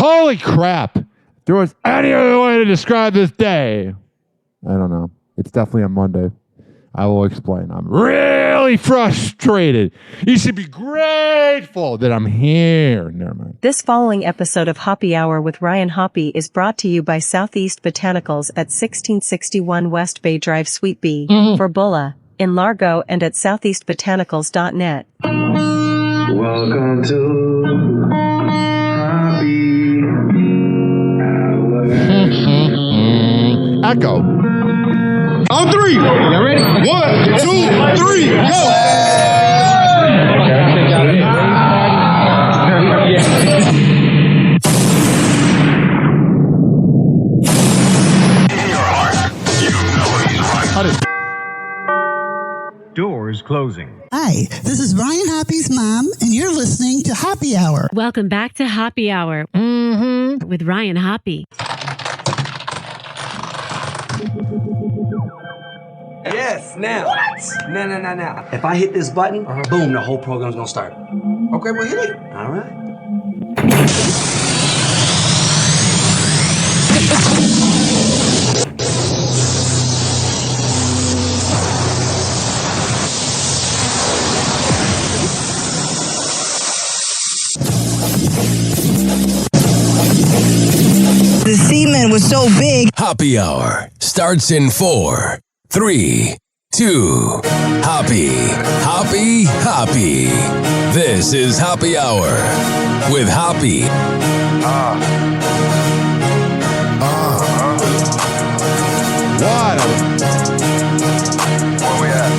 Holy crap. If there was any other way to describe this day. I don't know. It's definitely a Monday. I will explain. I'm really frustrated. You should be grateful that I'm here. Never mind. This following episode of Hoppe Hour with Ryan Hoppe is brought to you by Southeast Botanicals at 1661 West Bay Drive, Suite B, for Bulla, in Largo, and at southeastbotanicals.net. Welcome to Hoppe Hour. Echo. On three. Y'all ready? 1, 2, 3, go! Doors closing. Hi, this is Ryan Hoppe's mom, and you're listening to Hoppe Hour. Welcome back to Hoppe Hour with Ryan Hoppe. Yes, now. What? No. If I hit this button, boom, the whole program's gonna start. Okay, well, hit it. All right. The semen was so big. Hoppe Hour starts in 4, 3, 2. Hoppe. This is Hoppe Hour with Hoppe. Where we at?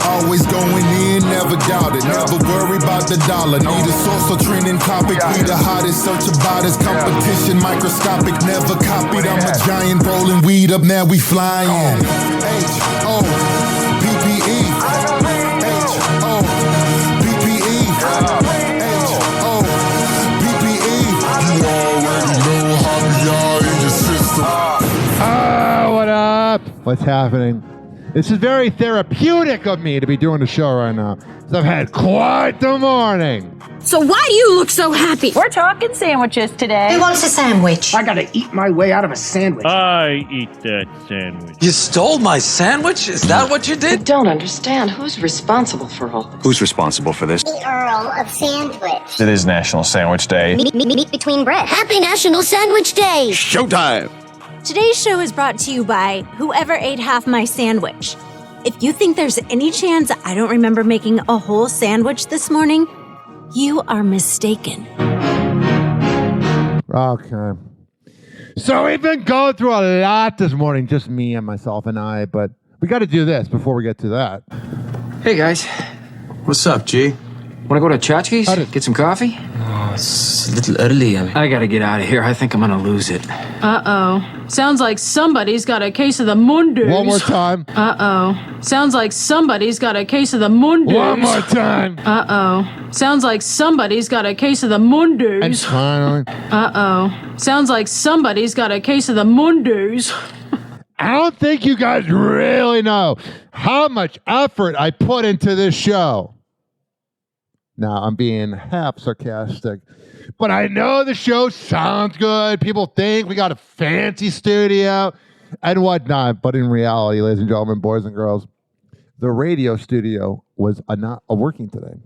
Always going in, never doubt it. Never worry about the dollar. Need a source or trending topic. We the hottest, search about us. Competition microscopic, never copied. I'm a giant rolling weed up, now we flying. H-O-P-P-E. H-O-P-P-E. H-O-P-P-E. You already know Hoppe Hour in your system. What up? What's happening? This is very therapeutic of me to be doing the show right now. I've had quite the morning. So why do you look so happy? We're talking sandwiches today. Who wants a sandwich? I gotta eat my way out of a sandwich. I eat that sandwich. You stole my sandwich? Is that what you I did? don't understand. Who's responsible for all this? Who's responsible for this? The Earl of Sandwich. It is National Sandwich Day. Meat between bread. Happy National Sandwich Day. Showtime! Today's show is brought to you by whoever ate half my sandwich. If you think there's any chance I don't remember making a whole sandwich this morning, you are mistaken. Okay. So we've been going through a lot this morning, just me and myself and I, but we got to do this before we get to that. Hey, guys. What's up, G? Wanna go to Chachki's? Get some coffee? Oh, it's a little early. I gotta get out of here. I think I'm gonna lose it. Uh-oh. Sounds like somebody's got a case of the Mondays. One more time. Uh-oh. Sounds like somebody's got a case of the Mondays. One more time. Uh-oh. Sounds like somebody's got a case of the Mondays. And finally. Uh-oh. Sounds like somebody's got a case of the Mondays. I don't think you guys really know how much effort I put into this show. Now, I'm being half sarcastic, but I know the show sounds good. People think we got a fancy studio and whatnot, but in reality, ladies and gentlemen, boys and girls, the radio studio was not working today.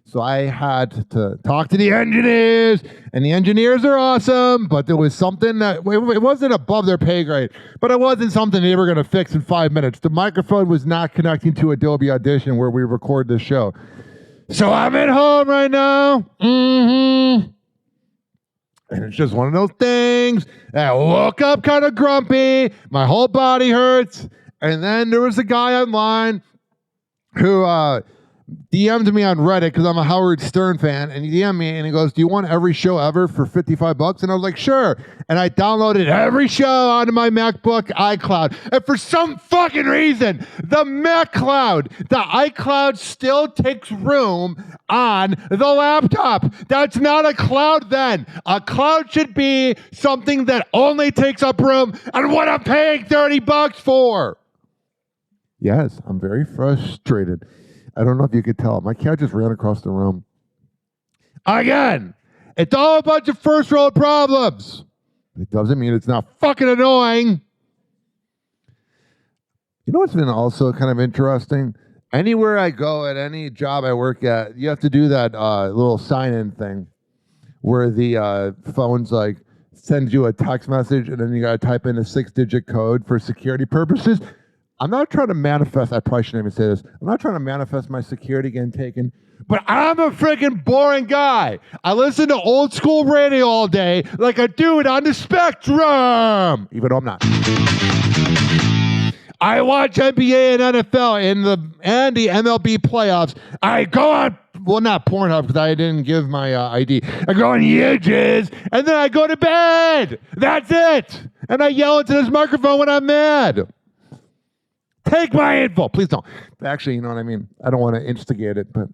So I had to talk to the engineers, and the engineers are awesome, but there was something that, it wasn't above their pay grade, but it wasn't something they were going to fix in 5 minutes. The microphone was not connecting to Adobe Audition where we record this show. So I'm at home right now. And it's just one of those things. I woke up kind of grumpy. My whole body hurts. And then there was a guy online who DM'd me on Reddit because I'm a Howard Stern fan. And he DM'd me and he goes, "Do you want every show ever for $55?" And I was like, "Sure." And I downloaded every show onto my MacBook iCloud. And for some fucking reason, the iCloud still takes room on the laptop. That's not a cloud then. A cloud should be something that only takes up room and what I'm paying $30 for. Yes, I'm very frustrated. I don't know if you could tell. My cat just ran across the room. Again. It's all a bunch of first world problems. It doesn't mean it's not fucking annoying. You know what's been also kind of interesting? Anywhere I go, at any job I work at, you have to do that little sign-in thing where the phone's like, sends you a text message and then you got to type in a 6-digit code for security purposes. I'm not trying to manifest, I probably shouldn't even say this, I'm not trying to manifest my security getting taken, but I'm a freaking boring guy. I listen to old school radio all day like a dude on the spectrum, even though I'm not. I watch NBA and NFL and the MLB playoffs. I go on, well, not Pornhub because I didn't give my ID. I go on Yidges, and then I go to bed. That's it. And I yell into this microphone when I'm mad. Take my info. Please don't. Actually, you know what I mean? I don't want to instigate it, but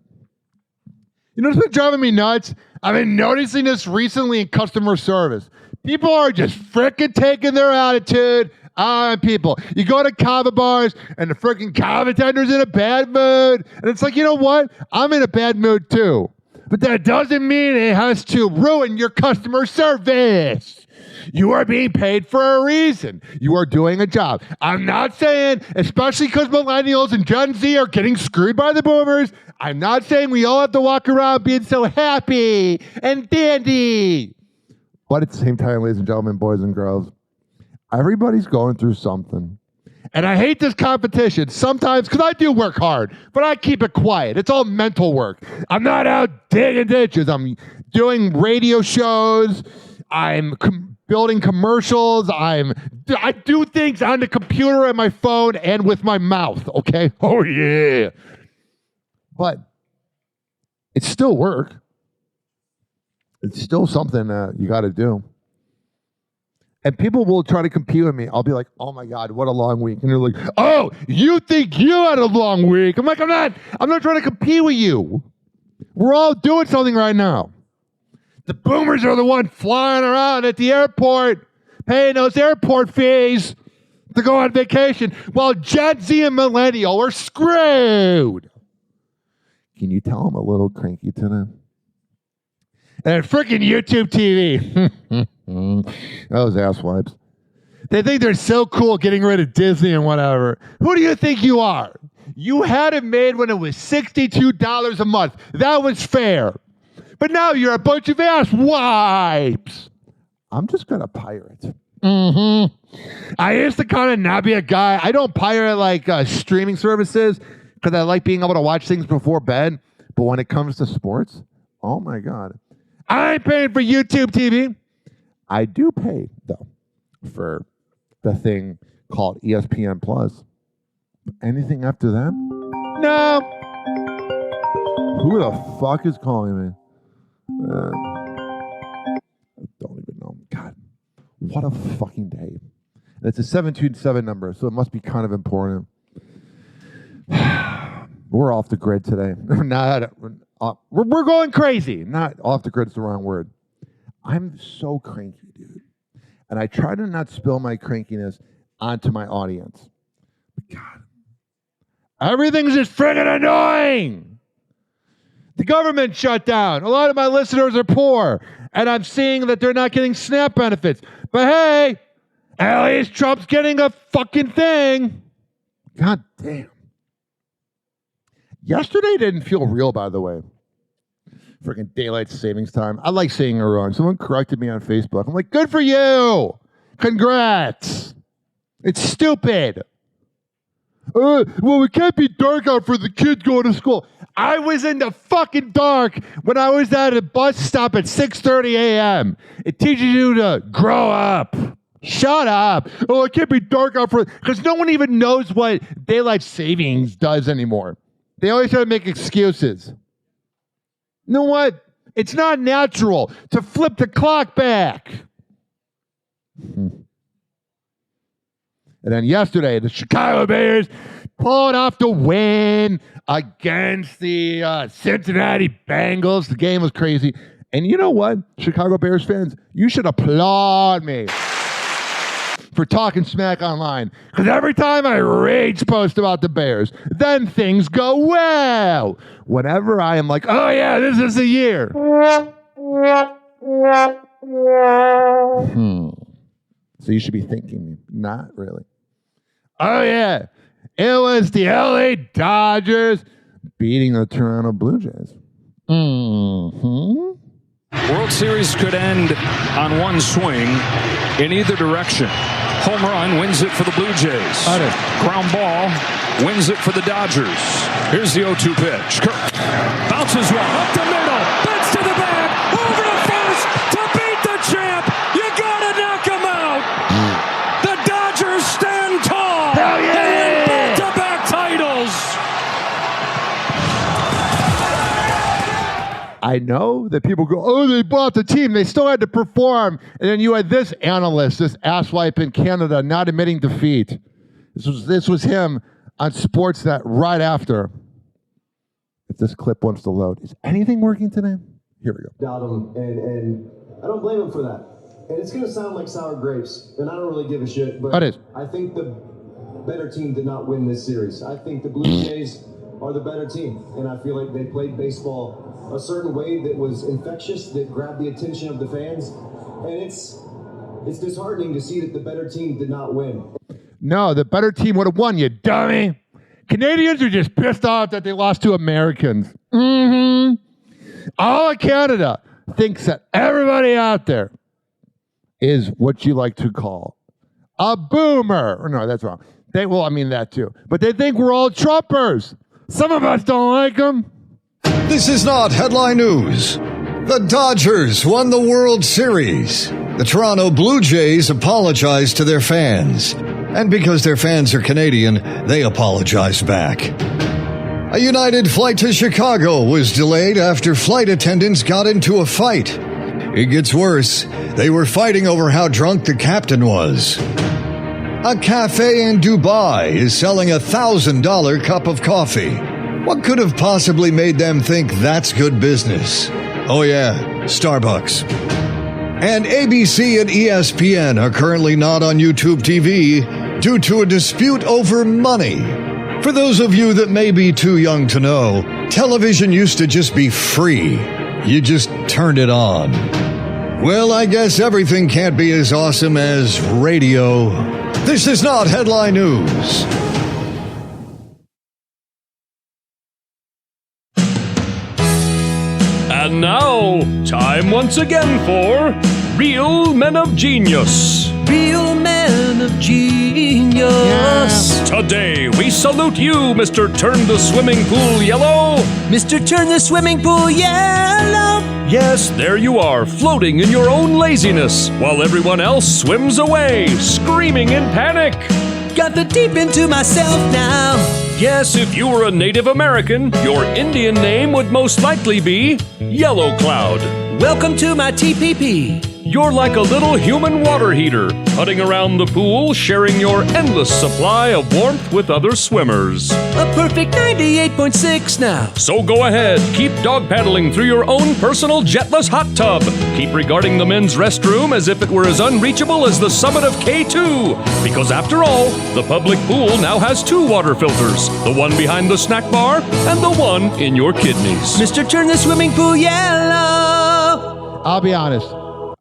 you know what's been driving me nuts? I've been noticing this recently in customer service. People are just freaking taking their attitude on people. You go to kava bars and the freaking kava tender's in a bad mood. And it's like, you know what? I'm in a bad mood too. But that doesn't mean it has to ruin your customer service. You are being paid for a reason. You are doing a job. I'm not saying, especially because millennials and Gen Z are getting screwed by the boomers, I'm not saying we all have to walk around being so happy and dandy. But at the same time, ladies and gentlemen, boys and girls, everybody's going through something. And I hate this competition sometimes because I do work hard, but I keep it quiet. It's all mental work. I'm not out digging ditches. I'm doing radio shows. I'm building commercials. I do things on the computer and my phone and with my mouth, okay? Oh, yeah. But it's still work. It's still something that you got to do. And people will try to compete with me. I'll be like, oh my God, what a long week. And they're like, oh, you think you had a long week. I'm like, I'm not trying to compete with you. We're all doing something right now. The boomers are the one flying around at the airport, paying those airport fees to go on vacation, while Gen Z and millennial are screwed. Can you tell I'm a little cranky today? And freaking YouTube TV. Those asswipes. They think they're so cool getting rid of Disney and whatever. Who do you think you are? You had it made when it was $62 a month. That was fair. But now you're a bunch of asswipes. I'm just going to pirate. I used to kind of not be a guy. I don't pirate like streaming services because I like being able to watch things before bed. But when it comes to sports, oh my God. I ain't paying for YouTube TV. I do pay, though, for the thing called ESPN Plus. Anything after that? No. Who the fuck is calling me? I don't even know. God, what a fucking day. And it's a 727 number, so it must be kind of important. We're off the grid today. We're going crazy. Not off the grid's the wrong word. I'm so cranky, dude. And I try to not spill my crankiness onto my audience. But God, everything's just friggin' annoying. The government shut down. A lot of my listeners are poor. And I'm seeing that they're not getting SNAP benefits. But hey, at least Trump's getting a fucking thing. God damn. Yesterday didn't feel real, by the way. Freaking daylight savings time. I like saying it wrong. Someone corrected me on Facebook. I'm like, good for you. Congrats. It's stupid. Well, it can't be dark out for the kids going to school. I was in the fucking dark when I was at a bus stop at 6:30 a.m. It teaches you to grow up. Shut up. Oh, it can't be dark out for... Because no one even knows what daylight savings does anymore. They always try to make excuses. You know what? It's not natural to flip the clock back. And then yesterday, the Chicago Bears pulled off the win against the Cincinnati Bengals. The game was crazy. And you know what, Chicago Bears fans? You should applaud me for talking smack online. Because every time I rage post about the Bears, then things go well. Whenever I am like, oh yeah, this is the year. So you should be thanking me. Not really. Oh, yeah. It was the LA Dodgers beating the Toronto Blue Jays. World Series could end on one swing in either direction. Home run wins it for the Blue Jays. Ground ball wins it for the Dodgers. Here's the 0-2 pitch. Kirk bounces one up the middle. Bats to the back. Over to first to beat the champ. You gotta knock him out. The Dodgers stand tall. Hell yeah! They win back-to-back titles. I know that people go, oh, they bought the team. They still had to perform. And then you had this analyst, this asswipe in Canada, not admitting defeat. This was him on Sportsnet right after. If this clip wants to load. Is anything working today? Here we go. Doubt him, and I don't blame him for that. And it's going to sound like sour grapes, and I don't really give a shit, but I think the better team did not win this series. I think the Blue Jays are the better team, and I feel like they played baseball a certain way that was infectious, that grabbed the attention of the fans, and it's disheartening to see that the better team did not win. No, the better team would have won, you dummy. Canadians are just pissed off that they lost to Americans. All of Canada thinks that everybody out there is what you like to call a boomer. Or no, that's wrong. I mean that too. But they think we're all Trumpers. Some of us don't like them. This is not headline news. The Dodgers won the World Series. The Toronto Blue Jays apologized to their fans. And because their fans are Canadian, they apologize back. A United flight to Chicago was delayed after flight attendants got into a fight. It gets worse. They were fighting over how drunk the captain was. A cafe in Dubai is selling a $1,000 cup of coffee. What could have possibly made them think that's good business? Oh yeah, Starbucks. And ABC and ESPN are currently not on YouTube TV due to a dispute over money. For those of you that may be too young to know, television used to just be free. You just turned it on. Well, I guess everything can't be as awesome as radio. This is not headline news. And now, time once again for Real Men of Genius. Real Men of Genius. Yeah. Today, we salute you, Mr. Turn the Swimming Pool Yellow. Mr. Turn the Swimming Pool Yellow. Yes, there you are, floating in your own laziness, while everyone else swims away, screaming in panic. Got the deep into myself now. Yes, if you were a Native American, your Indian name would most likely be Yellow Cloud. Welcome to my TPP. You're like a little human water heater, putting around the pool, sharing your endless supply of warmth with other swimmers. A perfect 98.6 now. So go ahead, keep dog paddling through your own personal jetless hot tub. Keep regarding the men's restroom as if it were as unreachable as the summit of K2. Because after all, the public pool now has 2 water filters. The one behind the snack bar and the one in your kidneys. Mr. Turn the Swimming Pool Yellow. I'll be honest.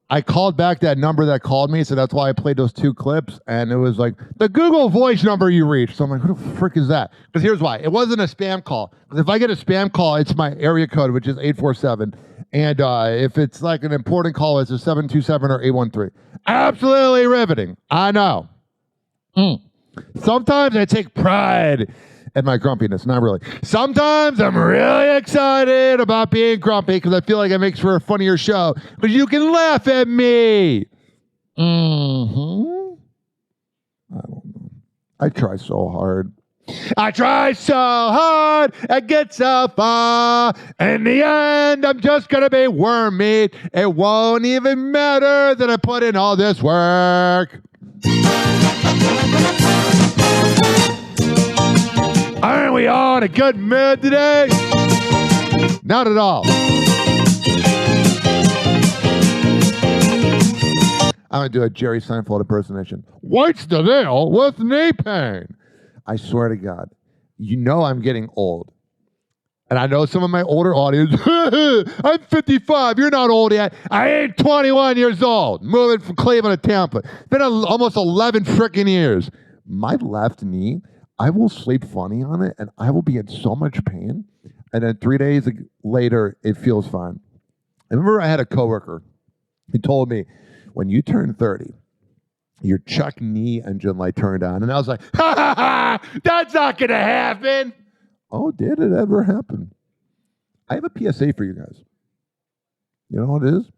I called back that number that called me, so that's why I played those 2 clips, and it was like, the Google Voice number you reached. So I'm like, who the frick is that? Because here's why. It wasn't a spam call. Because if I get a spam call, it's my area code, which is 847. And if it's like an important call, it's a 727 or 813. Absolutely riveting. I know. Sometimes I take pride in my grumpiness. Not really. Sometimes I'm really excited about being grumpy because I feel like it makes for a funnier show. But you can laugh at me. I don't know. I try so hard. I try so hard and get so far. In the end, I'm just going to be worm meat. It won't even matter that I put in all this work. Aren't we all in a good mood today? Not at all. I'm going to do a Jerry Seinfeld impersonation. What's the deal with knee pain? I swear to God, you know I'm getting old. And I know some of my older audience, I'm 55, you're not old yet. I ain't 21 years old, moving from Cleveland to Tampa. It's been almost 11 freaking years. My left knee, I will sleep funny on it, and I will be in so much pain. And then 3 days later, it feels fine. I remember I had a coworker. He told me, when you turn 30, your check knee engine light turned on. And I was like, ha ha ha, that's not going to happen. Oh, did it ever happen? I have a PSA for you guys. You know what it is?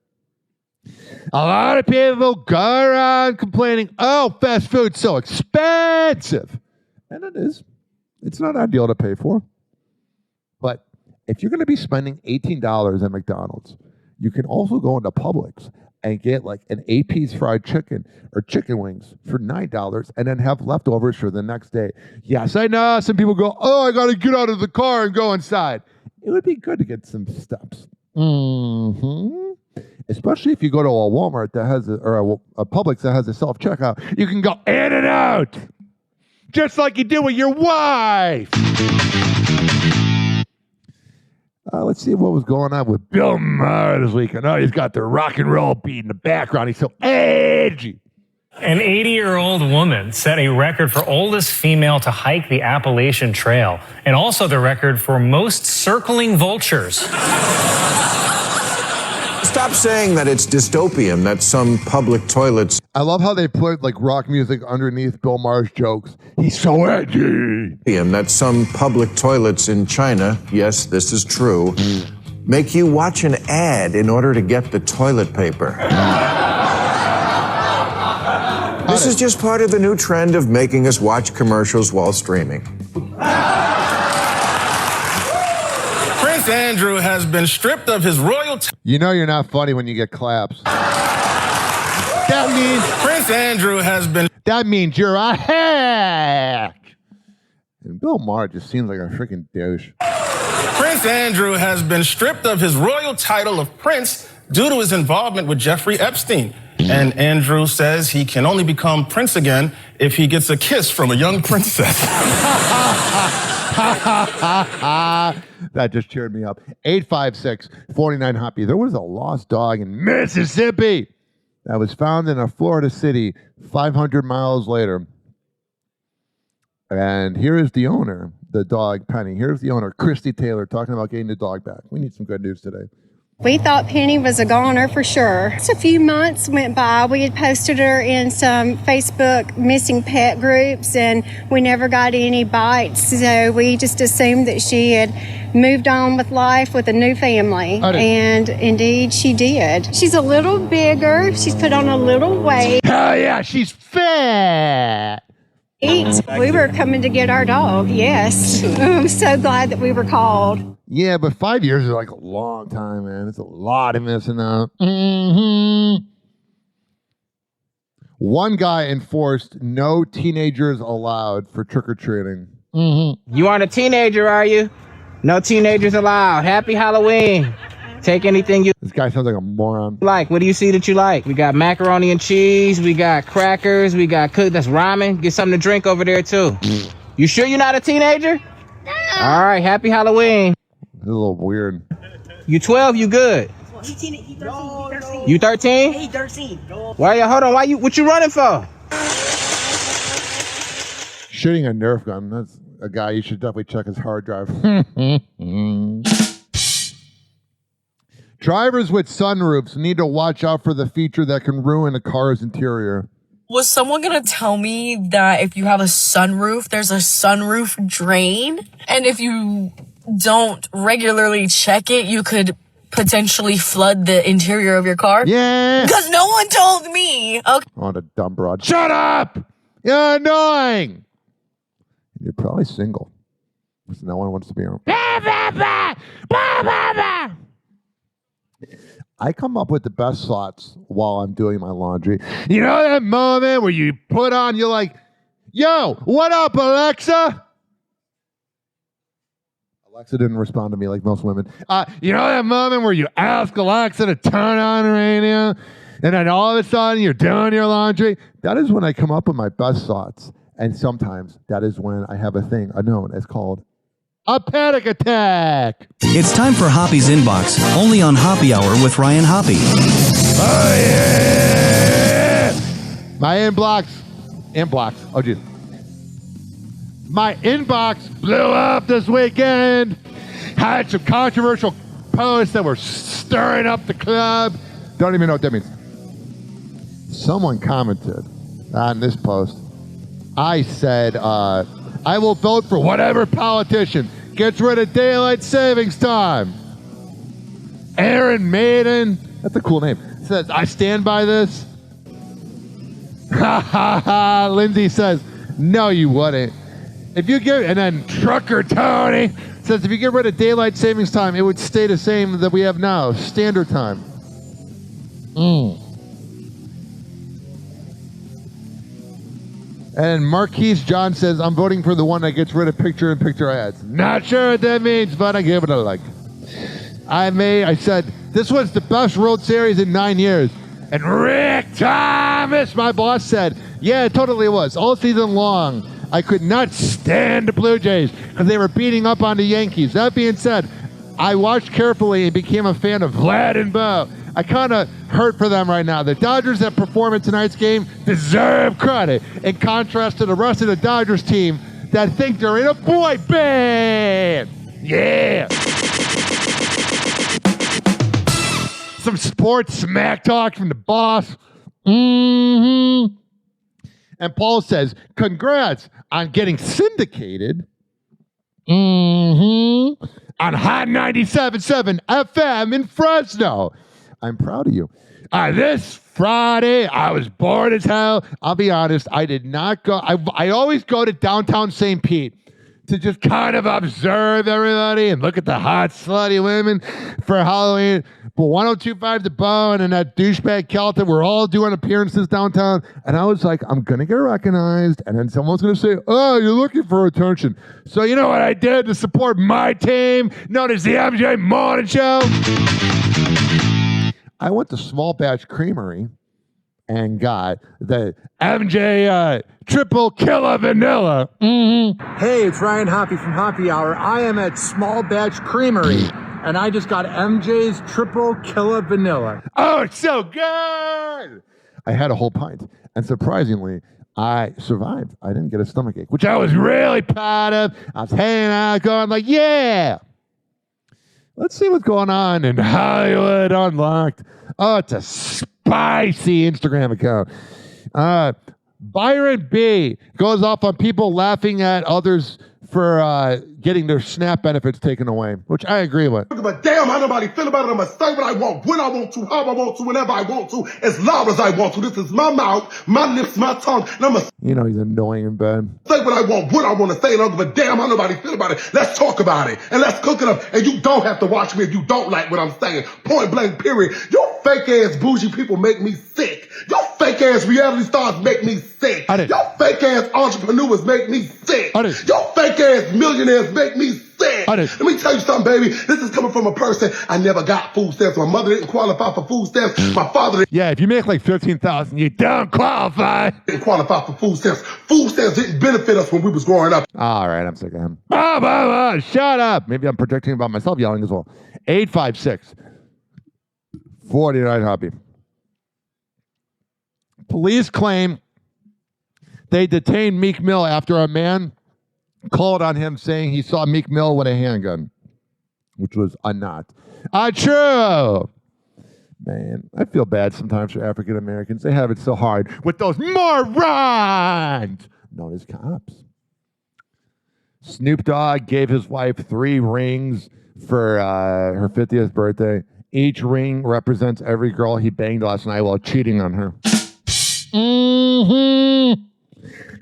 A lot of people go around complaining, oh, fast food's so expensive. And it is. It's not ideal to pay for. But if you're going to be spending $18 at McDonald's, you can also go into Publix and get like an 8-piece fried chicken or chicken wings for $9 and then have leftovers for the next day. Yes, I know some people go, oh, I got to get out of the car and go inside. It would be good to get some steps. Especially if you go to a Walmart that has or a Publix that has a self-checkout. You can go in and out just like you do with your wife. Let's see what was going on with Bill Maher this weekend. Oh, he's got the rock and roll beat in the background. He's so edgy. An 80-year-old woman set a record for oldest female to hike the Appalachian Trail and also the record for most circling vultures. Stop saying that it's dystopian, that some public toilets... I love how they put like rock music underneath Bill Maher's jokes. He's so edgy. And that some public toilets in China, yes, this is true, make you watch an ad in order to get the toilet paper. This is just part of the new trend of making us watch commercials while streaming. Prince Andrew has been stripped of his royal... You know you're not funny when you get claps. That means Prince Andrew has been... That means you're a hack. And Bill Maher just seems like a freaking douche. Prince Andrew has been stripped of his royal title of prince due to his involvement with Jeffrey Epstein. And Andrew says he can only become prince again if he gets a kiss from a young princess. That just cheered me up. 856-49-HOPPY. There was a lost dog in Mississippi that was found in a Florida city 500 miles later. And here is the owner, the dog, Penny. Here's the owner, Christy Taylor, talking about getting the dog back. We need some good news today. We thought Penny was a goner for sure. Just a few months went by. We had posted her in some Facebook missing pet groups, and we never got any bites. So we just assumed that she had moved on with life with a new family. And indeed, she did. She's a little bigger. She's put on a little weight. Oh, yeah, she's fat. We were coming to get our dog, yes. I'm so glad that we were called. Yeah, but 5 years is like a long time, man. It's a lot of missing out. One guy enforced no teenagers allowed for trick-or-treating. You aren't a teenager, are you? No teenagers allowed. Happy Halloween. Take anything you... This guy sounds like a moron. Like, what do you see that you like? We got macaroni and cheese. We got crackers. We got that's ramen. Get something to drink over there, too. You sure you're not a teenager? No. All right, happy Halloween. It's a little weird. You 12, you good. You 13? He 13. Why? Hold on. What you running for? Shooting a Nerf gun. That's a guy you should definitely check his hard drive. Drivers with sunroofs need to watch out for the feature that can ruin a car's interior. Was someone going to tell me that if you have a sunroof, there's a sunroof drain? And if you don't regularly check it, you could potentially flood the interior of your car? Yeah. Because no one told me. Okay. Oh, the dumb broad. Shut up! You're annoying! You're probably single. Because no one wants to be around. I come up with the best thoughts while I'm doing my laundry. You know that moment where you put on, you're like, yo, what up, Alexa? Alexa didn't respond to me like most women. You know that moment where you ask Alexa to turn on the radio, and then all of a sudden you're doing your laundry? That is when I come up with my best thoughts. And sometimes that is when I have a thing known as called a panic attack. It's time for Hoppy's Inbox, only on Hoppy Hour with Ryan Hoppe. Oh, yeah! My inbox. Oh, geez. My inbox blew up this weekend. Had some controversial posts that were stirring up the club. Don't even know what that means. Someone commented on this post. I said, I will vote for whatever politician gets rid of daylight savings time. Aaron Maiden, that's a cool name, says, I stand by this. Ha ha ha. Lindsay says, no, you wouldn't. If you give, and then Trucker Tony says, if you get rid of daylight savings time, it would stay the same that we have now, standard time. And Marquise John says, I'm voting for the one that gets rid of picture-in-picture ads. Not sure what that means, but I give it a like. I said, this was the best World Series in 9 years. And Rick Thomas, my boss, said, yeah, it totally was. All season long, I could not stand the Blue Jays because they were beating up on the Yankees. That being said, I watched carefully and became a fan of Vlad and Bo. I kind of hurt for them right now. The Dodgers that perform in tonight's game deserve credit, in contrast to the rest of the Dodgers team that think they're in a boy band. Yeah. Some sports smack talk from the boss. And Paul says, congrats on getting syndicated. On Hot 97.7 FM in Fresno. I'm proud of you. This Friday, I was bored as hell. I'll be honest, I did not go. I always go to downtown St. Pete to just kind of observe everybody and look at the hot, slutty women for Halloween. But 102.5 The Bone and that douchebag Kelton were all doing appearances downtown. And I was like, I'm going to get recognized. And then someone's going to say, oh, you're looking for attention. So you know what I did to support my team, known as the MJ Morning Show? I went to Small Batch Creamery and got the MJ Triple Killer Vanilla. Hey, it's Ryan Hoppe from Hoppy Hour. I am at Small Batch Creamery, and I just got MJ's Triple Killer Vanilla. Oh, it's so good! I had a whole pint, and surprisingly, I survived. I didn't get a stomachache, which I was really proud of. I was hanging out, going like, yeah! Let's see what's going on in Hollywood Unlocked. Oh, it's a spicy Instagram account. Byron B goes off on people laughing at others for getting their SNAP benefits taken away, which I agree with. But damn how nobody feel about it. I'm going to say what I want, when I want to, how I want to, whenever I want to, as loud as I want to. This is my mouth, my lips, my tongue. And I'm going to You know he's annoying in bed. say what I want, when I want to say it. I don't give a damn how nobody feel about it. Let's talk about it. And let's cook it up. And you don't have to watch me if you don't like what I'm saying. Point blank, period. Your fake ass bougie people make me sick. Your fake ass reality stars make me sick. Your fake ass entrepreneurs make me sick. Your fake ass millionaires make me sick. Let me tell you something, baby. This is coming from a person. I never got food stamps. My mother didn't qualify for food stamps. My father didn't. Yeah, if you make like $13,000, you don't qualify. Didn't qualify for food stamps. Food stamps didn't benefit us when we was growing up. All right, I'm sick of him. Shut up. Maybe I'm projecting about myself yelling as well. 856-49 Hoppy. Police claim they detained Meek Mill after a man called on him saying he saw Meek Mill with a handgun, which was not true. Man, I feel bad sometimes for African Americans. They have it so hard with those morons known as cops. Snoop Dogg gave his wife 3 rings for her 50th birthday. Each ring represents every girl he banged last night while cheating on her.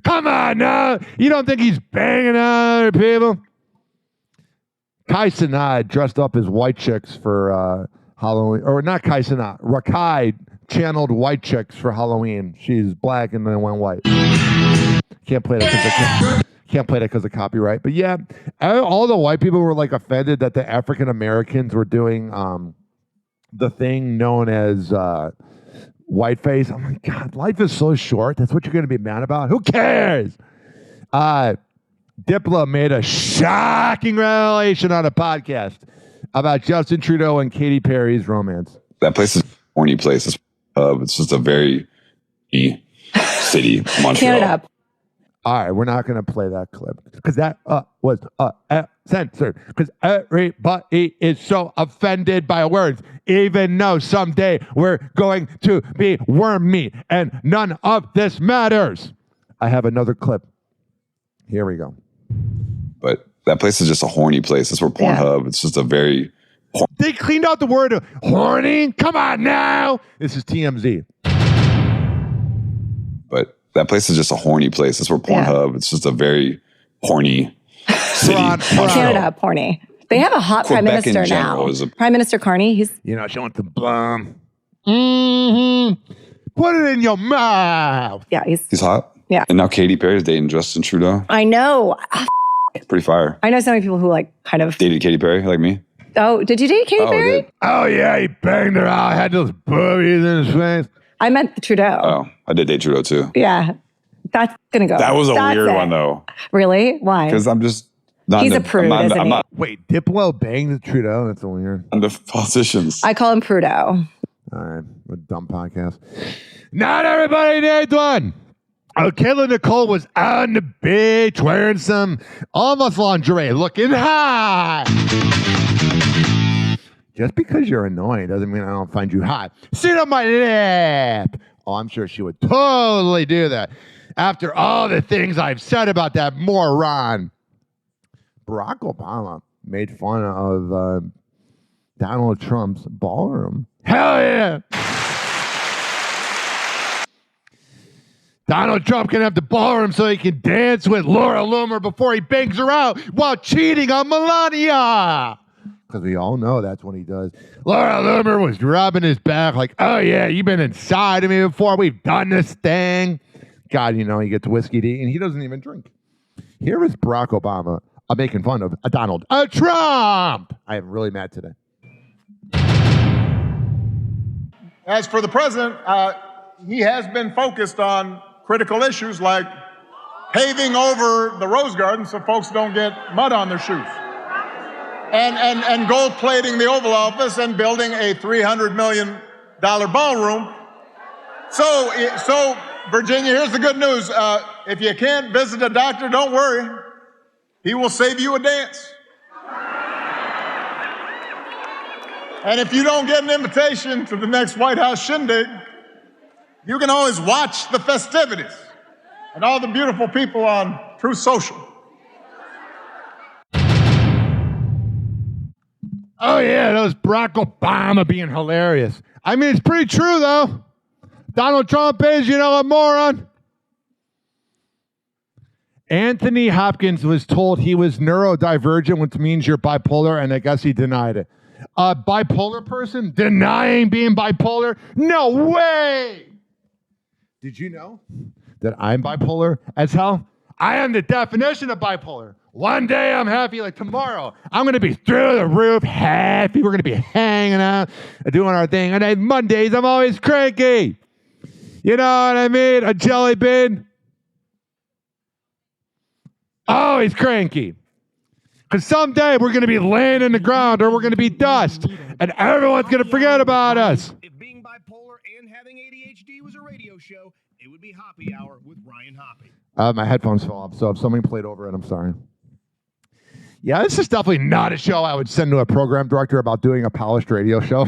Come on now. You don't think he's banging other people? Kai Cenat dressed up as white chicks for Halloween. Or not Kai Cenat. Rakai channeled white chicks for Halloween. She's black and then went white. Can't play that because of copyright. But yeah, all the white people were like offended that the African Americans were doing the thing known as whiteface. Oh my God, life is so short. That's what you're going to be mad about? Who cares? Diplo made a shocking revelation on a podcast about Justin Trudeau and Katy Perry's romance. That place is a horny place. It's just a very city, Montreal. Can it up. All right, we're not going to play that clip because that was censored because everybody is so offended by words, even though someday we're going to be worm meat and none of this matters. I have another clip. Here we go. But that place is just a horny place. That's where Pornhub. It's just a very... They cleaned out the word horny. Come on now. This is TMZ. But that place is just a horny place. That's where Pornhub. It's just a very horny city. Canada, horny. They have a hot Quebec prime minister in general now. Prime Minister Carney. He's she wants the bum. Mm-hmm. Put it in your mouth. Yeah, he's hot. Yeah. And now Katy Perry is dating Justin Trudeau. I know. Pretty fire. I know so many people who kind of dated Katy Perry like me. Oh, did you date Katy Perry? Oh yeah, he banged her out. Had those boobies in his face. I meant the Trudeau. Oh, I did date Trudeau too. Yeah, that's gonna go. That was a weird one though. Really? Why? Because I'm just not. He's a prude, isn't he? Wait, Diplo banged Trudeau? That's weird. I'm the politicians. I call him Prudo. All right, a dumb podcast. Not everybody needs one. Kayla Nicole was on the beach wearing some almost lingerie, looking hot. Just because you're annoying doesn't mean I don't find you hot. Sit on my lap. Oh, I'm sure she would totally do that. After all the things I've said about that moron. Barack Obama made fun of Donald Trump's ballroom. Hell yeah! Donald Trump can have the ballroom so he can dance with Laura Loomer before he bangs her out while cheating on Melania. Because we all know that's what he does. Laura Loomer was rubbing his back like, oh yeah, you've been inside of me before. We've done this thing. God, he gets whiskey to eat and he doesn't even drink. Here is Barack Obama making fun of Donald Trump. I am really mad today. As for the president, he has been focused on critical issues like paving over the Rose Garden so folks don't get mud on their shoes. And gold plating the Oval Office and building a $300 million ballroom. So Virginia, here's the good news. If you can't visit a doctor, don't worry. He will save you a dance. And if you don't get an invitation to the next White House shindig, you can always watch the festivities and all the beautiful people on Truth Social. Oh, yeah, that was Barack Obama being hilarious. I mean, it's pretty true, though. Donald Trump is, a moron. Anthony Hopkins was told he was neurodivergent, which means you're bipolar, and I guess he denied it. A bipolar person denying being bipolar? No way! Did you know that I'm bipolar as hell? I am the definition of bipolar. One day I'm happy, like tomorrow, I'm going to be through the roof happy. We're going to be hanging out, doing our thing. And then Mondays, I'm always cranky. You know what I mean? A jelly bean. Always cranky. Because someday we're going to be laying in the ground or we're going to be dust. And everyone's going to forget about us. If being bipolar and having ADHD was a radio show, it would be Hoppe Hour with Ryan Hoppe. My headphones fell off, so if somebody played over it, I'm sorry. Yeah, this is definitely not a show I would send to a program director about doing a polished radio show.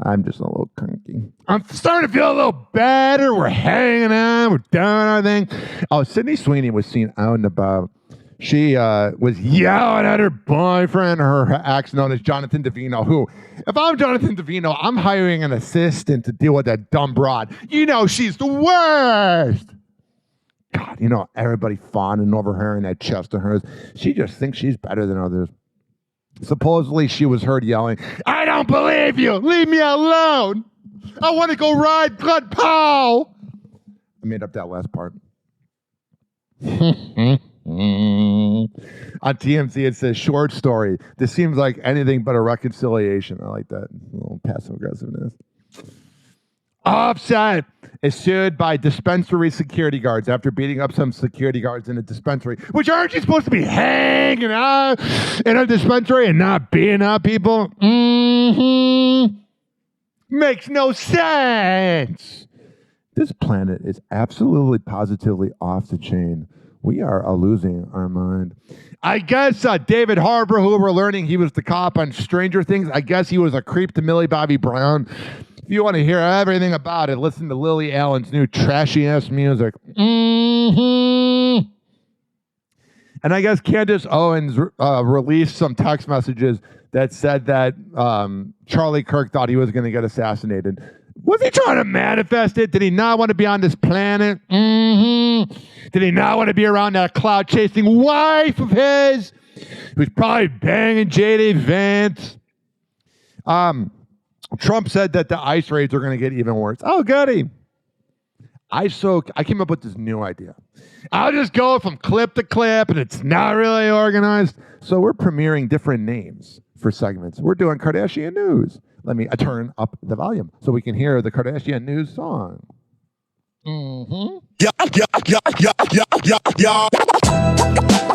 I'm just a little cranky. I'm starting to feel a little better. We're hanging out. We're doing our thing. Oh, Sydney Sweeney was seen out and about. She was yelling at her boyfriend, her ex known as Jonathan Davino, who, if I'm Jonathan Davino, I'm hiring an assistant to deal with that dumb broad. She's the worst. God, everybody fawning over her and that chest of hers. She just thinks she's better than others. Supposedly, she was heard yelling, I don't believe you. Leave me alone. I want to go ride Glenn Powell. I made up that last part. On TMZ, it says, short story. This seems like anything but a reconciliation. I like that. A little passive aggressiveness. Offset is sued by dispensary security guards after beating up some security guards in a dispensary. Which aren't you supposed to be hanging out in a dispensary and not beating up people? Makes no sense. This planet is absolutely, positively off the chain. We are losing our mind. I guess David Harbour, who we're learning he was the cop on Stranger Things, I guess he was a creep to Millie Bobby Brown. If you want to hear everything about it, listen to Lily Allen's new trashy-ass music. And I guess Candace Owens released some text messages that said that Charlie Kirk thought he was going to get assassinated. Was he trying to manifest it? Did he not want to be on this planet? Did he not want to be around that cloud-chasing wife of his who's probably banging J.D. Vance? Trump said that the ICE raids are going to get even worse. Oh, goody. I came up with this new idea. I'll just go from clip to clip, and it's not really organized. So we're premiering different names for segments. We're doing Kardashian News. Let me turn up the volume so we can hear the Kardashian News song.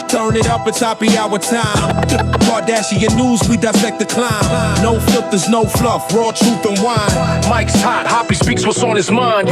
Turn it up, it's happy hour time. Kardashian News, we dissect the climb. No filters, no fluff, raw truth and wine. Mike's hot, Hoppe speaks what's on his mind.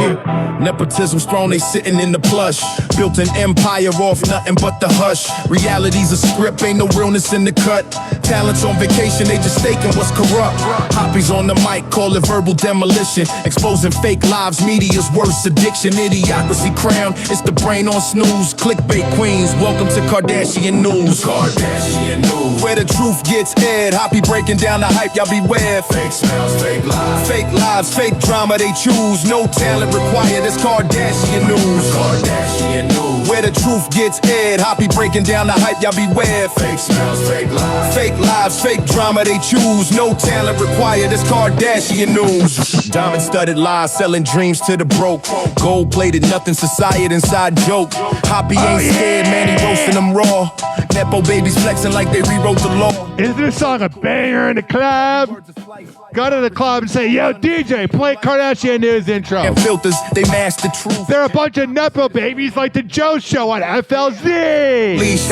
Nepotism's throne, they sitting in the plush. Built an empire off nothing but the hush. Reality's a script, ain't no realness in the cut. Talents on vacation, they just staking what's corrupt. Hoppe's on the mic, call it verbal demolition. Exposing fake lives, media's worst addiction. Idiocracy crown, it's the brain on snooze. Clickbait queens, welcome to Kardashian News. Kardashian News, where the truth gets aired. Hoppe breaking down the hype, y'all beware. Fake smells, fake lives. Fake lives, fake drama they choose. No talent required, it's Kardashian News. Kardashian News, where the truth gets aired. Hoppe breaking down the hype, y'all beware. Fake smells, fake lives. Fake lives, fake drama they choose. No talent required, it's Kardashian News. Diamond-studded lies, selling dreams to the broke. Gold-plated, nothing society inside joke. Hoppe ain't scared, man, he roasting them raw. Nepo babies flexing like they rewrote the law. Is this song a banger in the club? Go to the club and say, yo, DJ, play Kardashian News intro. And filters, they mask the truth. They're a bunch of Nepo babies like the Joe Show on FLZ. Leash,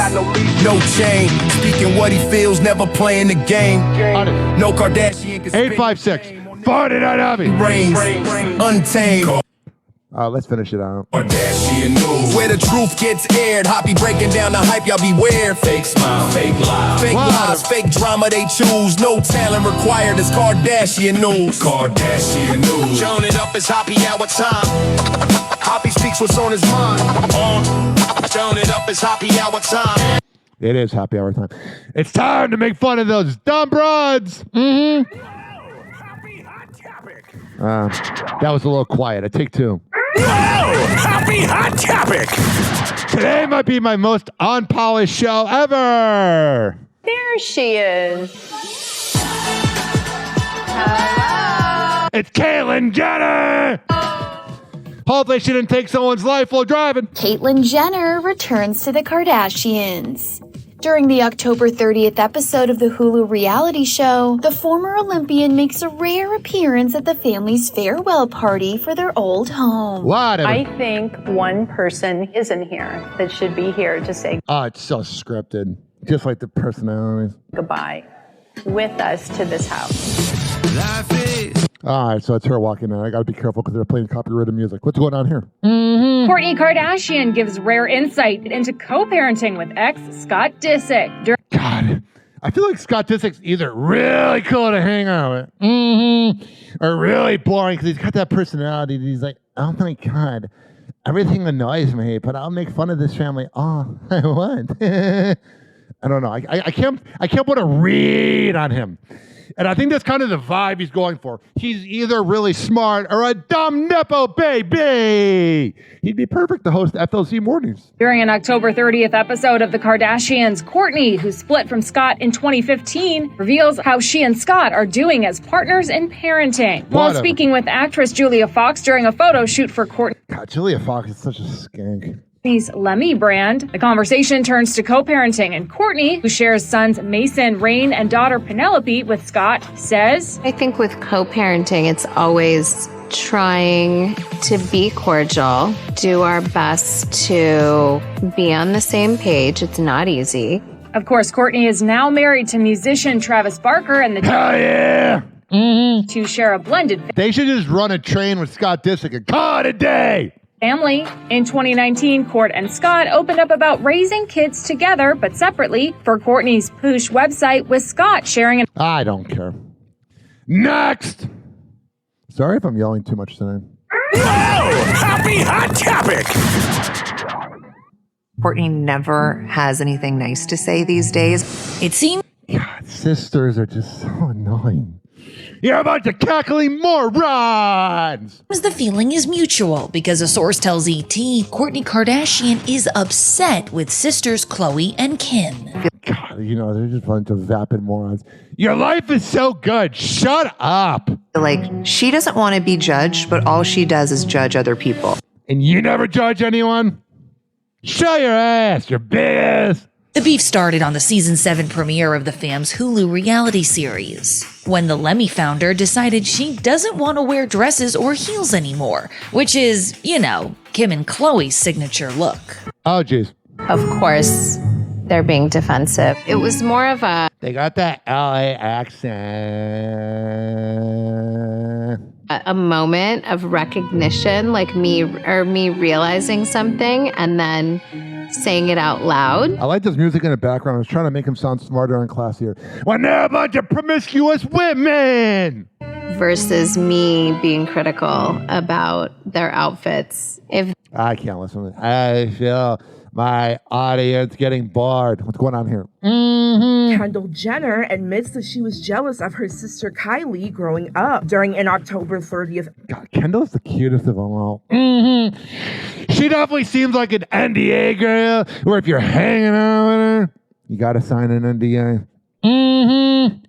no chain. Speaking what he feels, never playing the game. No Kardashian can 856. 49 Brains, untamed. Let's finish it out. Kardashian News, where the truth gets aired. Hoppe breaking down the hype, y'all beware. Fake smile, fake lies. Fake lies, fake drama they choose. No talent required, it's Kardashian News. Kardashian News, turn it up, it's Hoppe hour time. Hoppe speaks what's on his mind. Turn it up, it's Hoppe hour time. It is happy hour time. It's time to make fun of those dumb broads. That was a little quiet. I take two. Happy hot topic. Today might be my most unpolished show ever. There she is. Hello. It's Caitlyn Jenner. Hopefully she didn't take someone's life while driving. Caitlyn Jenner returns to the Kardashians. During the October 30th episode of the Hulu reality show, the former Olympian makes a rare appearance at the family's farewell party for their old home. What? I think one person isn't here that should be here to say it's so scripted. Just like the personalities. Goodbye with us to this house. All right, so it's her walking in. I got to be careful because they're playing copyrighted music. What's going on here? Kourtney Kardashian gives rare insight into co-parenting with ex Scott Disick. God, I feel like Scott Disick's either really cool to hang out with, or really boring because he's got that personality. He's like, oh my God, everything annoys me, but I'll make fun of this family. Oh, I want. I don't know. I can't put a read on him. And I think that's kind of the vibe he's going for. He's either really smart or a dumb Nepo baby. He'd be perfect to host FLC Mornings. During an October 30th episode of The Kardashians, Kourtney, who split from Scott in 2015, reveals how she and Scott are doing as partners in parenting. While speaking with actress Julia Fox during a photo shoot for Kourtney. God, Julia Fox is such a skank. Lemmy brand. The conversation turns to co-parenting, and Kourtney, who shares sons Mason, Rain, and daughter Penelope with Scott, says, I think with co-parenting, it's always trying to be cordial, do our best to be on the same page. It's not easy. Of course, Kourtney is now married to musician Travis Barker, and the two share a blended They should just run a train with Scott Disick and call it a day. family. In 2019, Court and Scott opened up about raising kids together, but separately, for Kourtney's Poosh website, with Scott sharing an... I don't care. Next! Sorry if I'm yelling too much tonight. Happy hot topic. Kourtney never has anything nice to say these days. It seems God, sisters are just so annoying. You're a bunch of cackling morons! The feeling is mutual because a source tells ET Kourtney Kardashian is upset with sisters Khloe and Kim. God, you know, they're just a bunch of vapid morons. Your life is so good. Shut up. Like, she doesn't want to be judged, but all she does is judge other people. And you never judge anyone? Show your ass, your big ass. The beef started on the season 7 premiere of the fam's Hulu reality series, when the Lemmy founder decided she doesn't want to wear dresses or heels anymore, which is, you know, Kim and Khloe's signature look. Oh, jeez. Of course, they're being defensive. It was more of a... They got that LA accent. A moment of recognition, like me realizing something and then saying it out loud. I like this music in the background. I was trying to make him sound smarter and classier. When they're a bunch of promiscuous women! Versus me being critical about their outfits. I can't listen to this. I feel my audience getting bored. What's going on here? Kendall Jenner admits that she was jealous of her sister Kylie growing up during an October 30th. God, Kendall's the cutest of them all. She definitely seems like an NDA girl, where if you're hanging out with her, you gotta sign an NDA.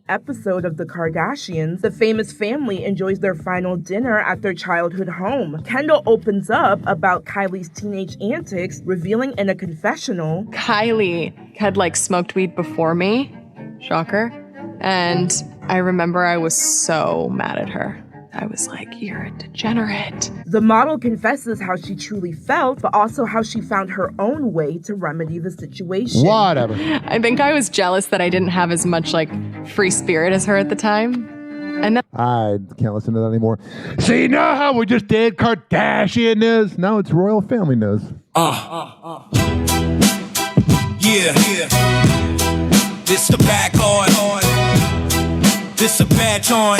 Episode of The Kardashians, the famous family enjoys their final dinner at their childhood home. Kendall opens up about Kylie's teenage antics, revealing in a confessional, Kylie had smoked weed before me, shocker, and I remember I was so mad at her. I was like, you're a degenerate. The model confesses how she truly felt, but also how she found her own way to remedy the situation. Whatever. I think I was jealous that I didn't have as much free spirit as her at the time. And I can't listen to that anymore. See, you know how we just did Kardashian news? Now it's royal family news. Yeah. This the back on. This a badge on.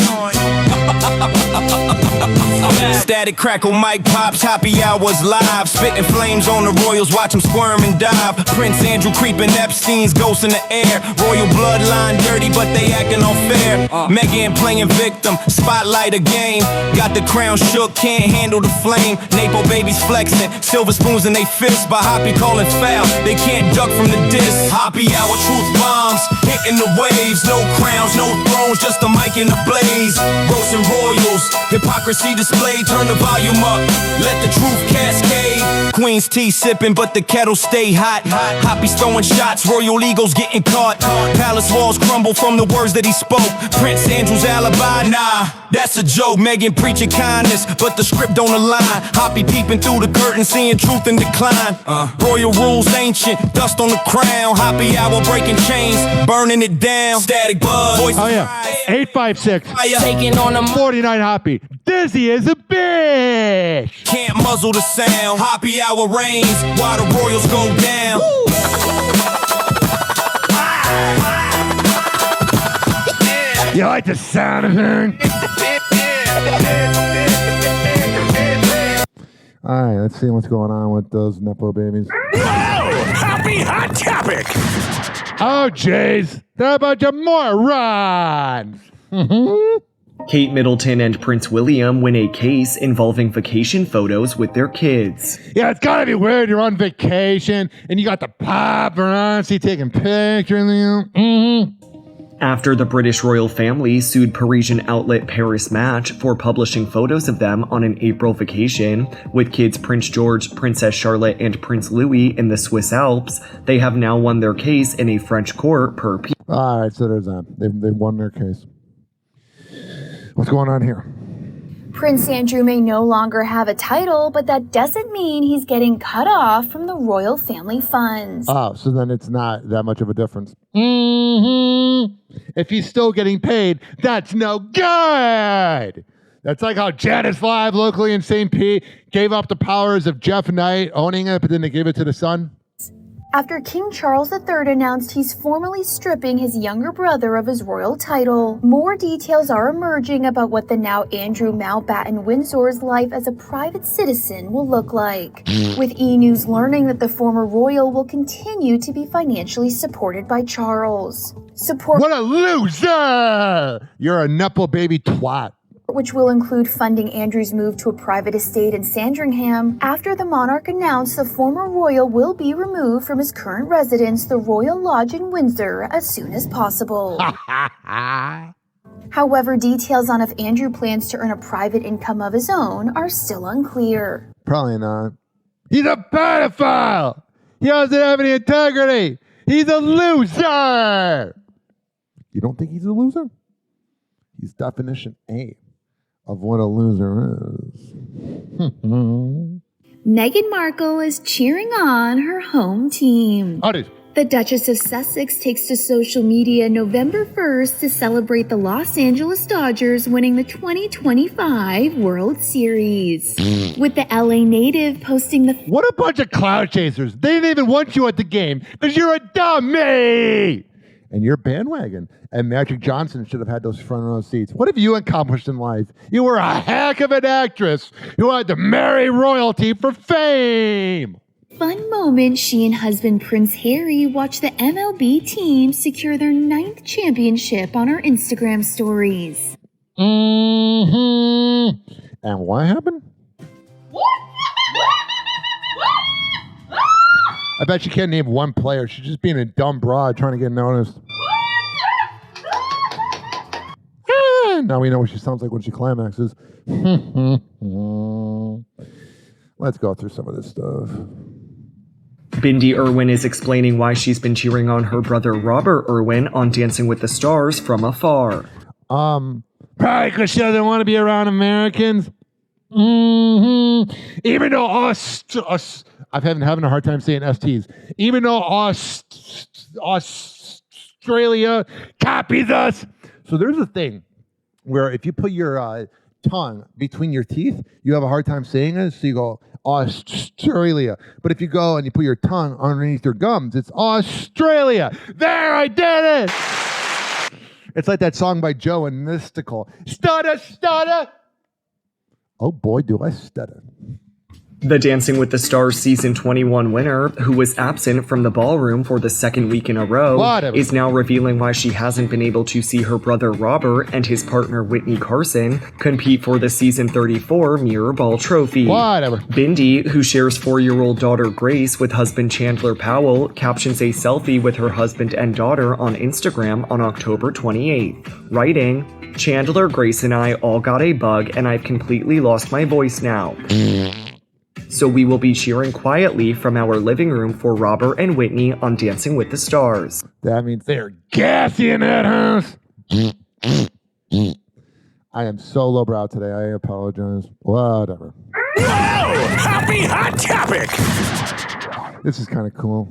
Static crackle, mic pops, happy hours live. Spitting flames on the royals, watch them squirm and dive. Prince Andrew creeping Epstein's ghost in the air. Royal bloodline dirty, but they acting unfair. Meghan playing victim, spotlight a game. Got the crown shook, can't handle the flame. Napo babies flexing, silver spoons in they fists. By Hoppe calling foul, they can't duck from the diss. Hoppe hour truth bombs, hitting the waves. No crowns, no thrones, just a mic in the blaze. Roasting royals, hypocrisy displayed. Turn the volume up, let the truth cascade. Queen's tea sipping, but the kettle stay hot. Hoppe's throwing shots, royal egos getting caught. Palace walls crumble from the words that he spoke. Prince Andrew's alibi, nah, that's a joke. Meghan preaching kindness, but the script don't align. Hoppe peeping through the curtain, seeing truth in decline. Royal rules ancient, dust on the crown. Hoppe hour breaking chains, burning it down. Static buzz, voices rise. 856 taking on a 49 Hoppe. Dizzy is a bitch. Can't muzzle the sound. Hoppe hour reigns while the royals go down. You like the sound of her? All right, let's see what's going on with those Nepo babies. Happy hot topic. Oh, jeez. They're a bunch of morons. Kate Middleton and Prince William win a case involving vacation photos with their kids. Yeah, it's gotta be weird. You're on vacation and you got the paparazzi taking pictures of you. After the British royal family sued Parisian outlet Paris Match for publishing photos of them on an April vacation with kids Prince George, Princess Charlotte, and Prince Louis in the Swiss Alps, they have now won their case in a French court per piece. All right, so there's that. They've won their case. What's going on here? Prince Andrew may no longer have a title, but that doesn't mean he's getting cut off from the royal family funds. Oh, so then it's not that much of a difference. If he's still getting paid, that's no good. That's like how Janice Live locally in St. Pete gave up the powers of Jeff Knight owning it, but then they gave it to the son. After King Charles III announced he's formally stripping his younger brother of his royal title, more details are emerging about what the now Andrew Mountbatten Windsor's life as a private citizen will look like. With E! News learning that the former royal will continue to be financially supported by Charles. What a loser! You're a nipple baby twat. Which will include funding Andrew's move to a private estate in Sandringham after the monarch announced the former royal will be removed from his current residence, the Royal Lodge in Windsor, as soon as possible. However, details on if Andrew plans to earn a private income of his own are still unclear. Probably not. He's a pedophile! He doesn't have any integrity! He's a loser! You don't think he's a loser? He's definition A of what a loser is. Meghan Markle is cheering on her home team. The Duchess of Sussex takes to social media November 1st to celebrate the Los Angeles Dodgers winning the 2025 World Series. With the LA native posting the... What a bunch of cloud chasers. They didn't even want you at the game because you're a dummy! And you're bandwagon. And Magic Johnson should have had those front row seats. What have you accomplished in life? You were a heck of an actress who had to marry royalty for fame. Fun moment, she and husband Prince Harry watched the MLB team secure their 9th championship on her Instagram stories. And what happened? I bet she can't name one player. She's just being a dumb broad trying to get noticed. Now we know what she sounds like when she climaxes. Let's go through some of this stuff. Bindi Irwin is explaining why she's been cheering on her brother Robert Irwin on Dancing with the Stars from afar. Probably because she doesn't want to be around Americans. Even though I'm having a hard time saying STs. Even though Australia copies us. So there's a thing where if you put your tongue between your teeth, you have a hard time saying it. So you go Australia. But if you go and you put your tongue underneath your gums, it's Australia. There, I did it. It's like that song by Joe and Mystical. Stutter, stutter. Oh boy, do I stutter. The Dancing with the Stars Season 21 winner, who was absent from the ballroom for the second week in a row, is now revealing why she hasn't been able to see her brother Robert and his partner Whitney Carson compete for the Season 34 Mirror Ball Trophy. Bindi, who shares 4-year-old daughter Grace with husband Chandler Powell, captions a selfie with her husband and daughter on Instagram on October 28th, writing, "Chandler, Grace, and I all got a bug and I've completely lost my voice now. So we will be cheering quietly from our living room for Robert and Whitney on Dancing with the Stars." That means they're gassy in that house. I am so lowbrow today. I apologize. Whatever. Whoa! Happy Hot Topic! This is kind of cool.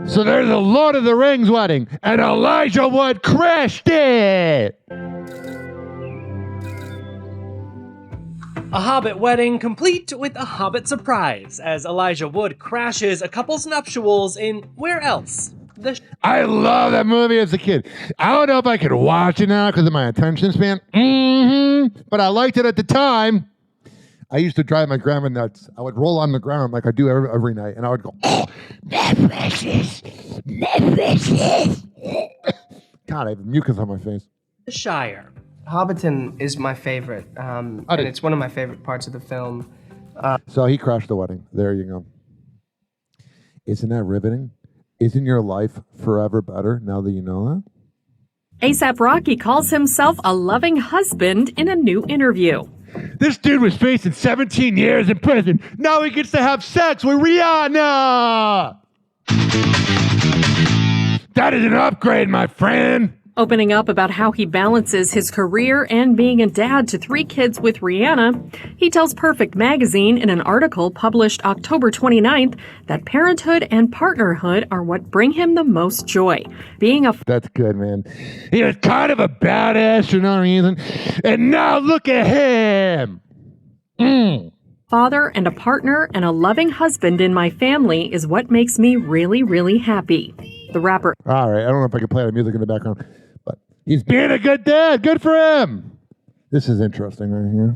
So there's a Lord of the Rings wedding, and Elijah Wood crashed it! A Hobbit wedding complete with a Hobbit surprise, as Elijah Wood crashes a couple's nuptials in where else? I love that movie as a kid. I don't know if I could watch it now because of my attention span. But I liked it at the time. I used to drive my grandma nuts. I would roll on the ground like I do every night, and I would go, "Oh, my precious, my precious." God, I have mucus on my face. The Shire. Hobbiton is my favorite, and it's one of my favorite parts of the film. So he crashed the wedding. There you go. Isn't that riveting? Isn't your life forever better now that you know that? A$AP Rocky calls himself a loving husband in a new interview. This dude was facing 17 years in prison. Now he gets to have sex with Rihanna. That is an upgrade, my friend. Opening up about how he balances his career and being a dad to 3 kids with Rihanna, he tells Perfect Magazine in an article published October 29th that parenthood and partnerhood are what bring him the most joy. Being a That's good, man. He was kind of a badass for no reason, and now look at him. father and a partner and a loving husband in my family is what makes me really, really happy. The rapper. All right, I don't know if I can play the music in the background, but he's being a good dad. Good for him. This is interesting right here.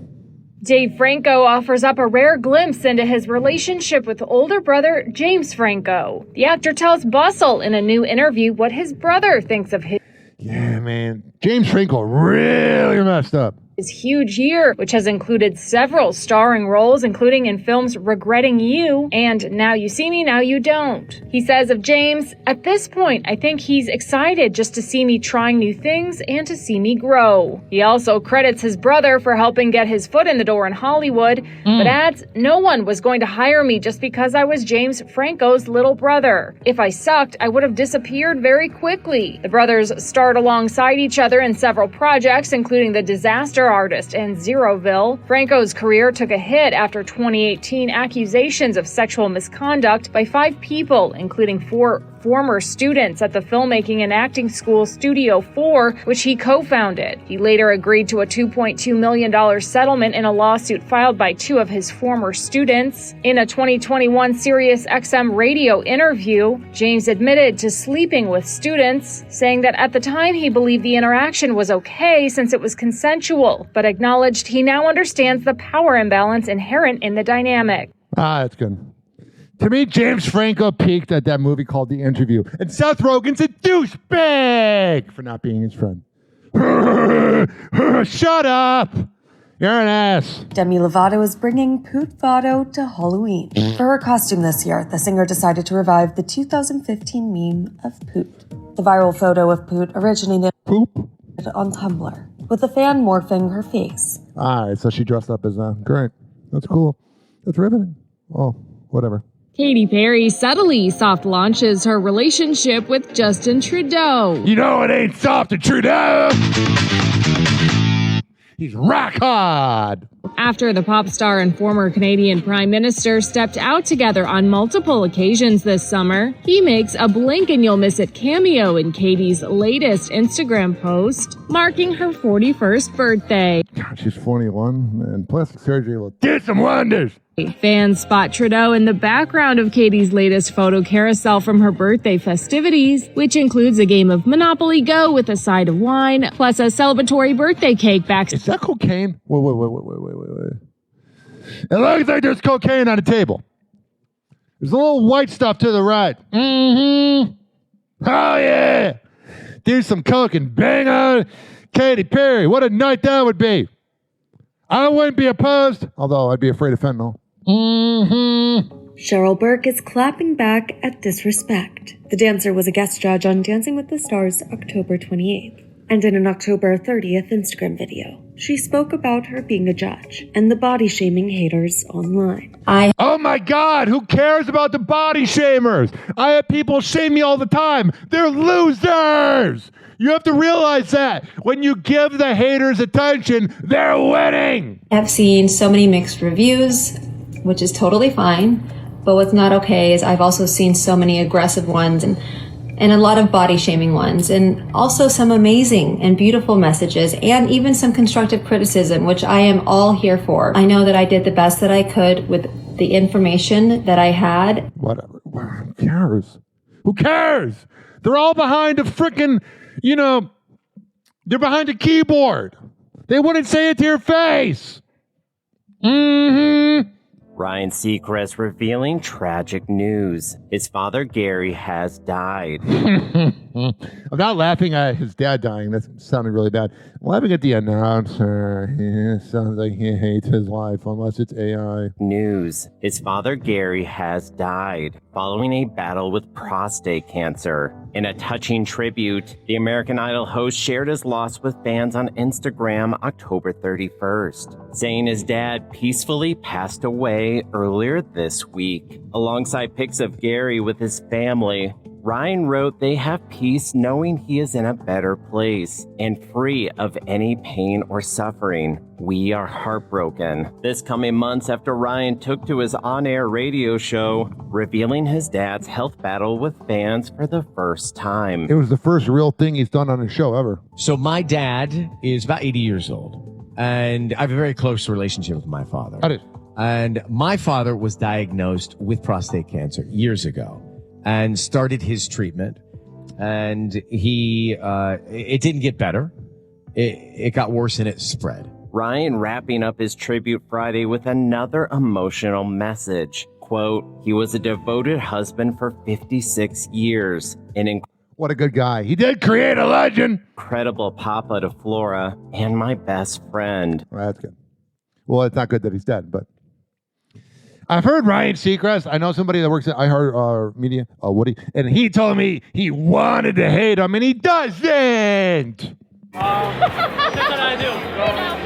Dave Franco offers up a rare glimpse into his relationship with older brother James Franco. The actor tells Bustle in a new interview what his brother thinks of his Yeah, man. James Franco really messed up. huge year, which has included several starring roles, including in films Regretting You and Now You See Me, Now You Don't. He says of James, at this point, I think he's excited just to see me trying new things and to see me grow. He also credits his brother for helping get his foot in the door in Hollywood, but adds, no one was going to hire me just because I was James Franco's little brother. If I sucked, I would have disappeared very quickly. The brothers starred alongside each other in several projects, including The Disaster Artist and Zeroville. Franco's career took a hit after 2018 accusations of sexual misconduct by 5 people, including 4 former students at the filmmaking and acting school Studio 4, which he co-founded. He later agreed to a $2.2 million settlement in a lawsuit filed by 2 of his former students. In a 2021 Sirius XM radio interview, James admitted to sleeping with students, saying that at the time he believed the interaction was okay since it was consensual, but acknowledged he now understands the power imbalance inherent in the dynamic. That's good. To me, James Franco peaked at that movie called The Interview. And Seth Rogen's a douchebag for not being his friend. Shut up! You're an ass. Demi Lovato is bringing Poot Votto to Halloween. For her costume this year, the singer decided to revive the 2015 meme of Poot. The viral photo of Poot originated on Tumblr, with the fan morphing her face. All right, so she dressed up as great. That's cool. That's riveting. Oh, whatever. Katy Perry subtly soft launches her relationship with Justin Trudeau. You know it ain't soft to Trudeau. He's rock hard. After the pop star and former Canadian Prime Minister stepped out together on multiple occasions this summer, he makes a blink and you'll miss it cameo in Katie's latest Instagram post, marking her 41st birthday. God, she's 41, and plastic surgery will do some wonders. Fans spot Trudeau in the background of Katie's latest photo carousel from her birthday festivities, which includes a game of Monopoly Go with a side of wine, plus a celebratory birthday cake back. Is that cocaine? Wait. It looks like there's cocaine on the table. There's a little white stuff to the right. Oh, yeah. Do some coke and bang on Katy Perry. What a night that would be. I wouldn't be opposed, although I'd be afraid of fentanyl. Cheryl Burke is clapping back at disrespect. The dancer was a guest judge on Dancing with the Stars October 28th. And in an October 30th Instagram video, she spoke about her being a judge and the body-shaming haters online. Oh my God, who cares about the body shamers? I have people shame me all the time. They're losers. You have to realize that. When you give the haters attention, they're winning. I've seen so many mixed reviews, which is totally fine. But what's not okay is I've also seen so many aggressive ones and a lot of body shaming ones, and also some amazing and beautiful messages, and even some constructive criticism, which I am all here for. I know that I did the best that I could with the information that I had. Whatever. Who cares? Who cares? They're all behind a freaking, they're behind a keyboard. They wouldn't say it to your face. Ryan Seacrest revealing tragic news. His father, Gary, has died. I'm not laughing at his dad dying. That sounded really bad. I'm laughing at the announcer. It sounds like he hates his life, unless it's AI. News. His father, Gary, has died following a battle with prostate cancer. In a touching tribute, the American Idol host shared his loss with fans on Instagram October 31st, saying his dad peacefully passed away earlier this week. Alongside pics of Gary with his family, Ryan wrote they have peace knowing he is in a better place and free of any pain or suffering. We are heartbroken. This coming months after Ryan took to his on-air radio show, revealing his dad's health battle with fans for the first time. It was the first real thing he's done on a show ever. So my dad is about 80 years old, and I have a very close relationship with my father. And my father was diagnosed with prostate cancer years ago and started his treatment. And it didn't get better. It got worse and it spread. Ryan wrapping up his tribute Friday with another emotional message. Quote, he was a devoted husband for 56 years. What a good guy. He did create a legend. Incredible papa to Flora and my best friend. Well, that's good. Well, it's not good that he's dead, but I've heard Ryan Seacrest. I know somebody that works at iHeart Media, Woody, and he told me he wanted to hate him, and he doesn't. That's what I do.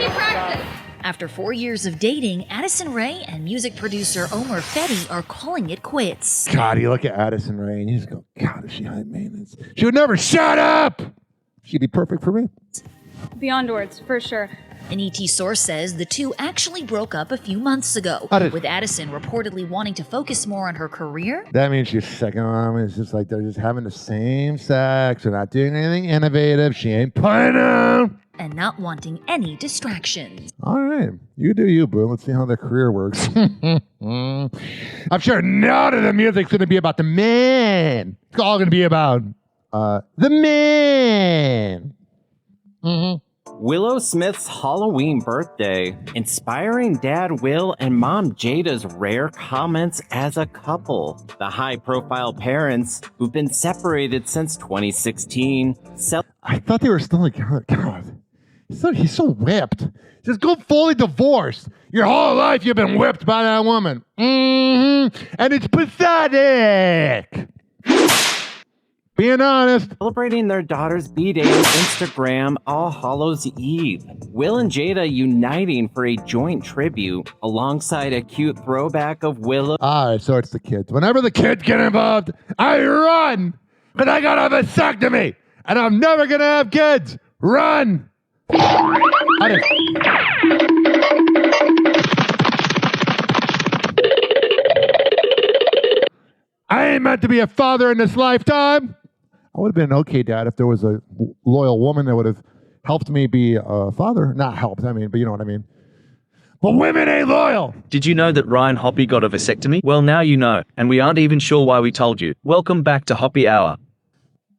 He practiced. After 4 years of dating, Addison Rae and music producer Omer Fedi are calling it quits. God, you look at Addison Rae, and you just go, God, is she high maintenance? She would never shut up. She'd be perfect for me. Beyond words, for sure. An ET source says the two actually broke up a few months ago, with Addison reportedly wanting to focus more on her career. That means she's second mom. It's just like they're just having the same sex. They're not doing anything innovative. She ain't playing them. And not wanting any distractions. All right. You do you, boo. Let's see how their career works. I'm sure none of the music's going to be about the man. It's all going to be about the man. Mm-hmm. Willow Smith's Halloween birthday, inspiring Dad Will and Mom Jada's rare comments as a couple. The high-profile parents, who've been separated since 2016, I thought they were still together. God, he's so whipped. Just go fully divorced. Your whole life you've been whipped by that woman. Mm-hmm. And it's pathetic. Being honest. Celebrating their daughter's B-Day on Instagram All Hallows Eve. Will and Jada uniting for a joint tribute alongside a cute throwback of Willow. All right, so it's the kids. Whenever the kids get involved, I run. But I got a vasectomy. And I'm never going to have kids. Run. I ain't meant to be a father in this lifetime. I would have been an okay dad if there was a loyal woman that would have helped me be a father. Not helped, but you know what I mean. But women ain't loyal. Did you know that Ryan Hoppe got a vasectomy? Well, now you know, and we aren't even sure why we told you. Welcome back to Hoppe Hour.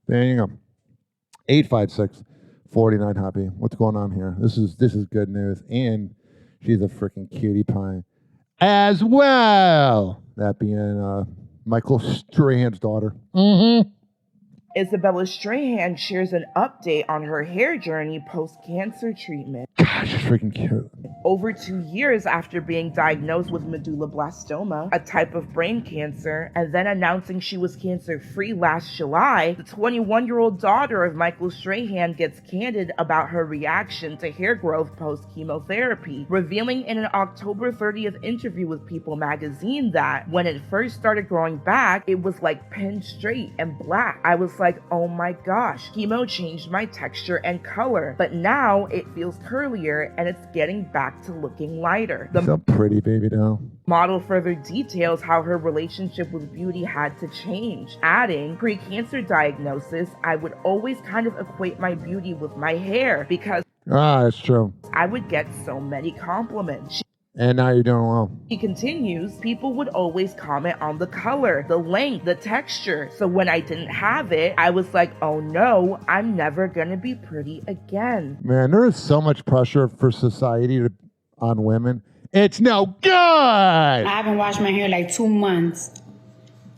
There you go. 856-49 Hoppe. What's going on here? This is good news, and she's a freaking cutie pie as well. That being Michael Strahan's daughter. Mm-hmm. Isabella Strahan shares an update on her hair journey post-cancer treatment. Gosh, she's freaking cute. Over 2 years after being diagnosed with medulloblastoma, a type of brain cancer, and then announcing she was cancer-free last July, the 21-year-old daughter of Michael Strahan gets candid about her reaction to hair growth post-chemotherapy, revealing in an October 30th interview with People magazine that when it first started growing back, it was like pinned straight and black. I was like, oh my gosh, chemo changed my texture and color, but now it feels curlier and it's getting back to looking lighter. The so pretty, baby doll. Model further details how her relationship with beauty had to change, adding, pre-cancer diagnosis, I would always kind of equate my beauty with my hair because that's true. I would get so many compliments. And now you're doing well. He continues, people would always comment on the color, the length, the texture. So when I didn't have it, I was like, oh no, I'm never gonna be pretty again. Man, there is so much pressure for society on women. It's no good! I haven't washed my hair like 2 months.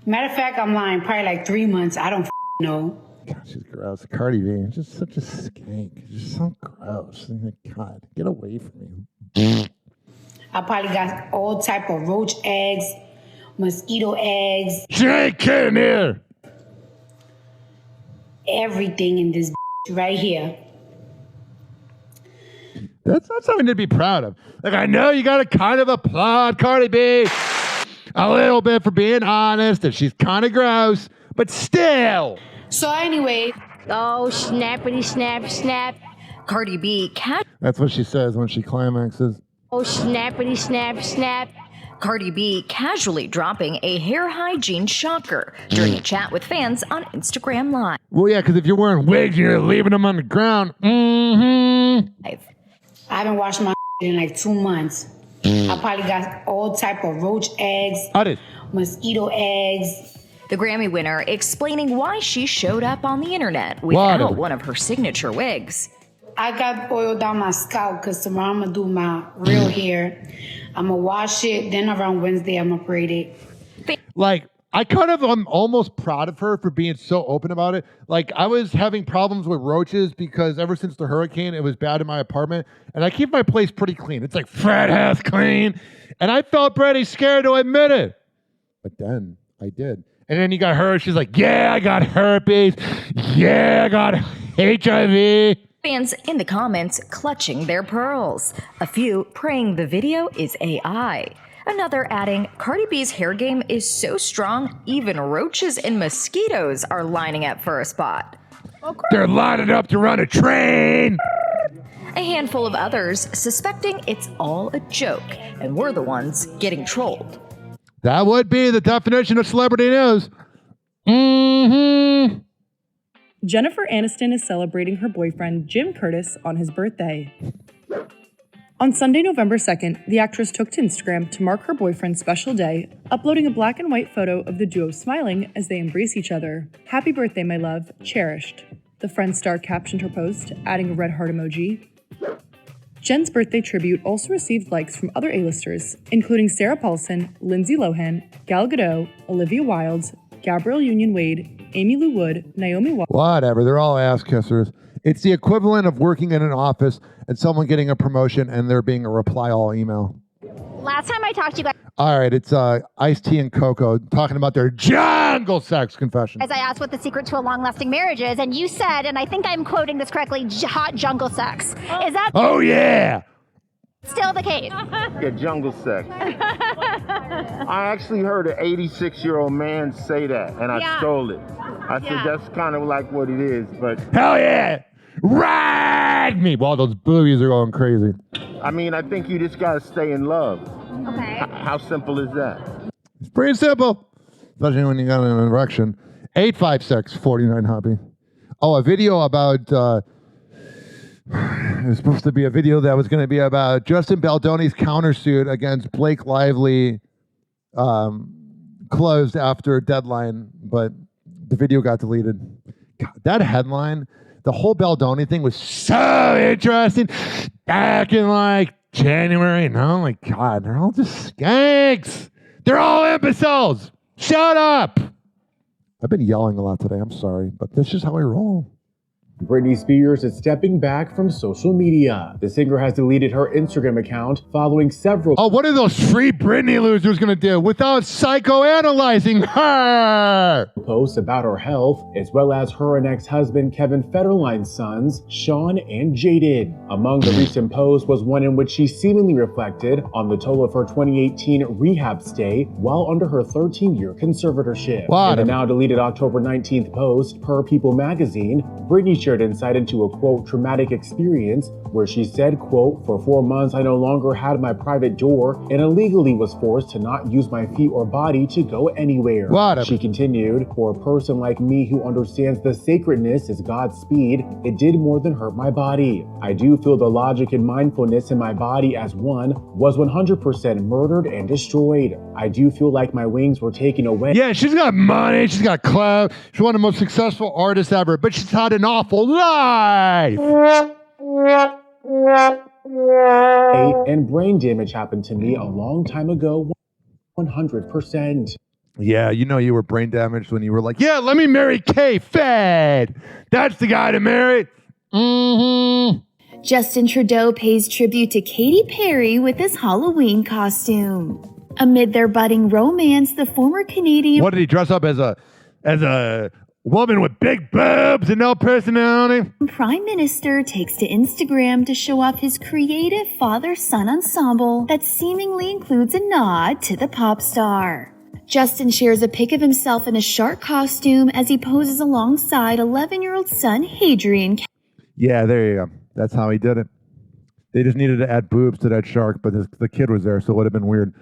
Matter of fact, I'm lying, probably like 3 months. I don't know. God, she's gross. Cardi B is just such a skank. Just so gross. God, get away from me. I probably got all type of roach eggs, mosquito eggs. She ain't kidding here. Everything in this right here. That's not something to be proud of. Like, I know you got to kind of applaud Cardi B a little bit for being honest, and she's kind of gross, But still. So anyway. Oh, snappity snap snap. Cardi B That's what she says when she climaxes. Oh, snappity snap snap. Cardi B casually dropping a hair hygiene shocker during a chat with fans on Instagram Live. Well, yeah, because if you're wearing wigs, you're leaving them on the ground. I haven't washed my in like 2 months. I probably got all type of roach eggs, mosquito eggs. The Grammy winner explaining why she showed up on the internet without one of her signature wigs. I got oil down my scalp because tomorrow I'm going to do my real hair. I'm going to wash it. Then around Wednesday, I'm going to braid it. Like, I'm almost proud of her for being so open about it. Like, I was having problems with roaches because ever since the hurricane, it was bad in my apartment. And I keep my place pretty clean. It's like frat ass clean. And I felt pretty scared to admit it. But then I did. And then you got her. She's like, yeah, I got herpes. Yeah, I got HIV. Fans in the comments clutching their pearls. A few praying the video is AI. Another adding, Cardi B's hair game is so strong, even roaches and mosquitoes are lining up for a spot. They're lining up to run a train. A handful of others suspecting it's all a joke, and we're the ones getting trolled. That would be the definition of celebrity news. Jennifer Aniston is celebrating her boyfriend, Jim Curtis, on his birthday. On Sunday, November 2nd, the actress took to Instagram to mark her boyfriend's special day, uploading a black and white photo of the duo smiling as they embrace each other. "Happy birthday, my love. Cherished." The Friends star captioned her post, adding a red heart emoji. Jen's birthday tribute also received likes from other A-listers, including Sarah Paulson, Lindsay Lohan, Gal Gadot, Olivia Wilde, Gabrielle Union Wade, Amy Lou Wood, Naomi Watts. Whatever, they're all ass kissers. It's the equivalent of working in an office and someone getting a promotion and there being a reply all email. Last time I talked to you guys, All right, it's Ice-T and Coco talking about their jungle sex confession. as I asked what the secret to a long-lasting marriage is, and you said, and I think I'm quoting this correctly, hot jungle sex. Is that Oh, yeah. still the case? Yeah, jungle sex. I actually heard an 86-year-old man say that, and I stole it. I said that's kind of like what it is, but... Hell yeah! Ride me! Well, those boobies are going crazy. I mean, I think you just got to stay in love. Okay. How simple is that? It's pretty simple, especially when you got an erection. 856-49-HOPPY. Oh, a video about... it was supposed to be a video that was going to be about Justin Baldoni's countersuit against Blake Lively closed after a deadline, but the video got deleted. God, that headline, the whole Baldoni thing was so interesting back in like January. And oh my God, they're all just skanks. They're all imbeciles. Shut up. I've been yelling a lot today. I'm sorry, but this is how I roll. Britney Spears is stepping back from social media. The singer has deleted her Instagram account following several... Oh, what are those free Britney losers going to do without psychoanalyzing her? ...posts about her health, as well as her and ex-husband Kevin Federline's sons, Sean and Jaden. Among the recent posts was one in which she seemingly reflected on the toll of her 2018 rehab stay while under her 13-year conservatorship. In the now deleted October 19th post, per People magazine, Britney shared insight into a, quote, traumatic experience where she said, quote, "For 4 months, I no longer had my private door and illegally was forced to not use my feet or body to go anywhere." She continued, "For a person like me who understands the sacredness is God's speed, it did more than hurt my body. I do feel the logic and mindfulness in my body as one was 100% murdered and destroyed. I do feel like my wings were taken away." Yeah, she's got money, she's got clout, she's one of the most successful artists ever, but she's had an awful life. And brain damage happened to me a long time ago, 100%. Yeah, you know you were brain damaged when you were like, yeah, let me marry K-Fed. That's the guy to marry. Justin Trudeau pays tribute to Katy Perry with his Halloween costume. Amid their budding romance, the former Canadian... What did he dress up as a woman with big boobs and no personality? Prime Minister takes to Instagram to show off his creative father-son ensemble that seemingly includes a nod to the pop star. Justin shares a pic of himself in a shark costume as he poses alongside 11-year-old son Hadrian. Yeah, there you go. That's how he did it. They just needed to add boobs to that shark, but the kid was there, so it would have been weird.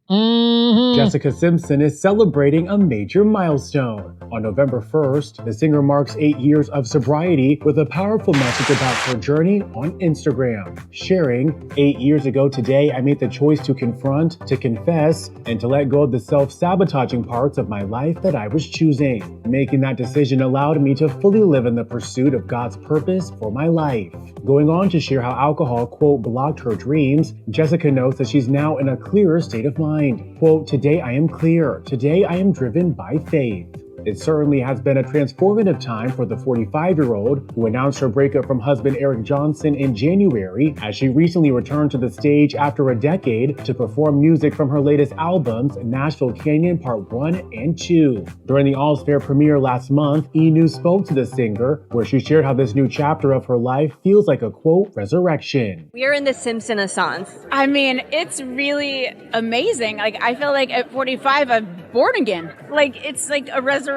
Jessica Simpson is celebrating a major milestone. On November 1st, the singer marks 8 years of sobriety with a powerful message about her journey on Instagram, sharing, 8 years ago today, I made the choice to confront, to confess, and to let go of the self-sabotaging parts of my life that I was choosing. Making that decision allowed me to fully live in the pursuit of God's purpose for my life. Going on to share how alcohol, quote, blocked her dreams, Jessica notes that she's now in a clearer state of mind. Quote, today I am clear. Today I am driven by faith. It certainly has been a transformative time for the 45-year-old who announced her breakup from husband Eric Johnson in January as she recently returned to the stage after a decade to perform music from her latest albums, Nashville Canyon Part 1 and 2. During the All's Fair premiere last month, E! News spoke to the singer, where she shared how this new chapter of her life feels like a, quote, resurrection. We are in the Simpson-assance. I mean, it's really amazing. Like, I feel like at 45, I'm born again. Like, it's like a resurrection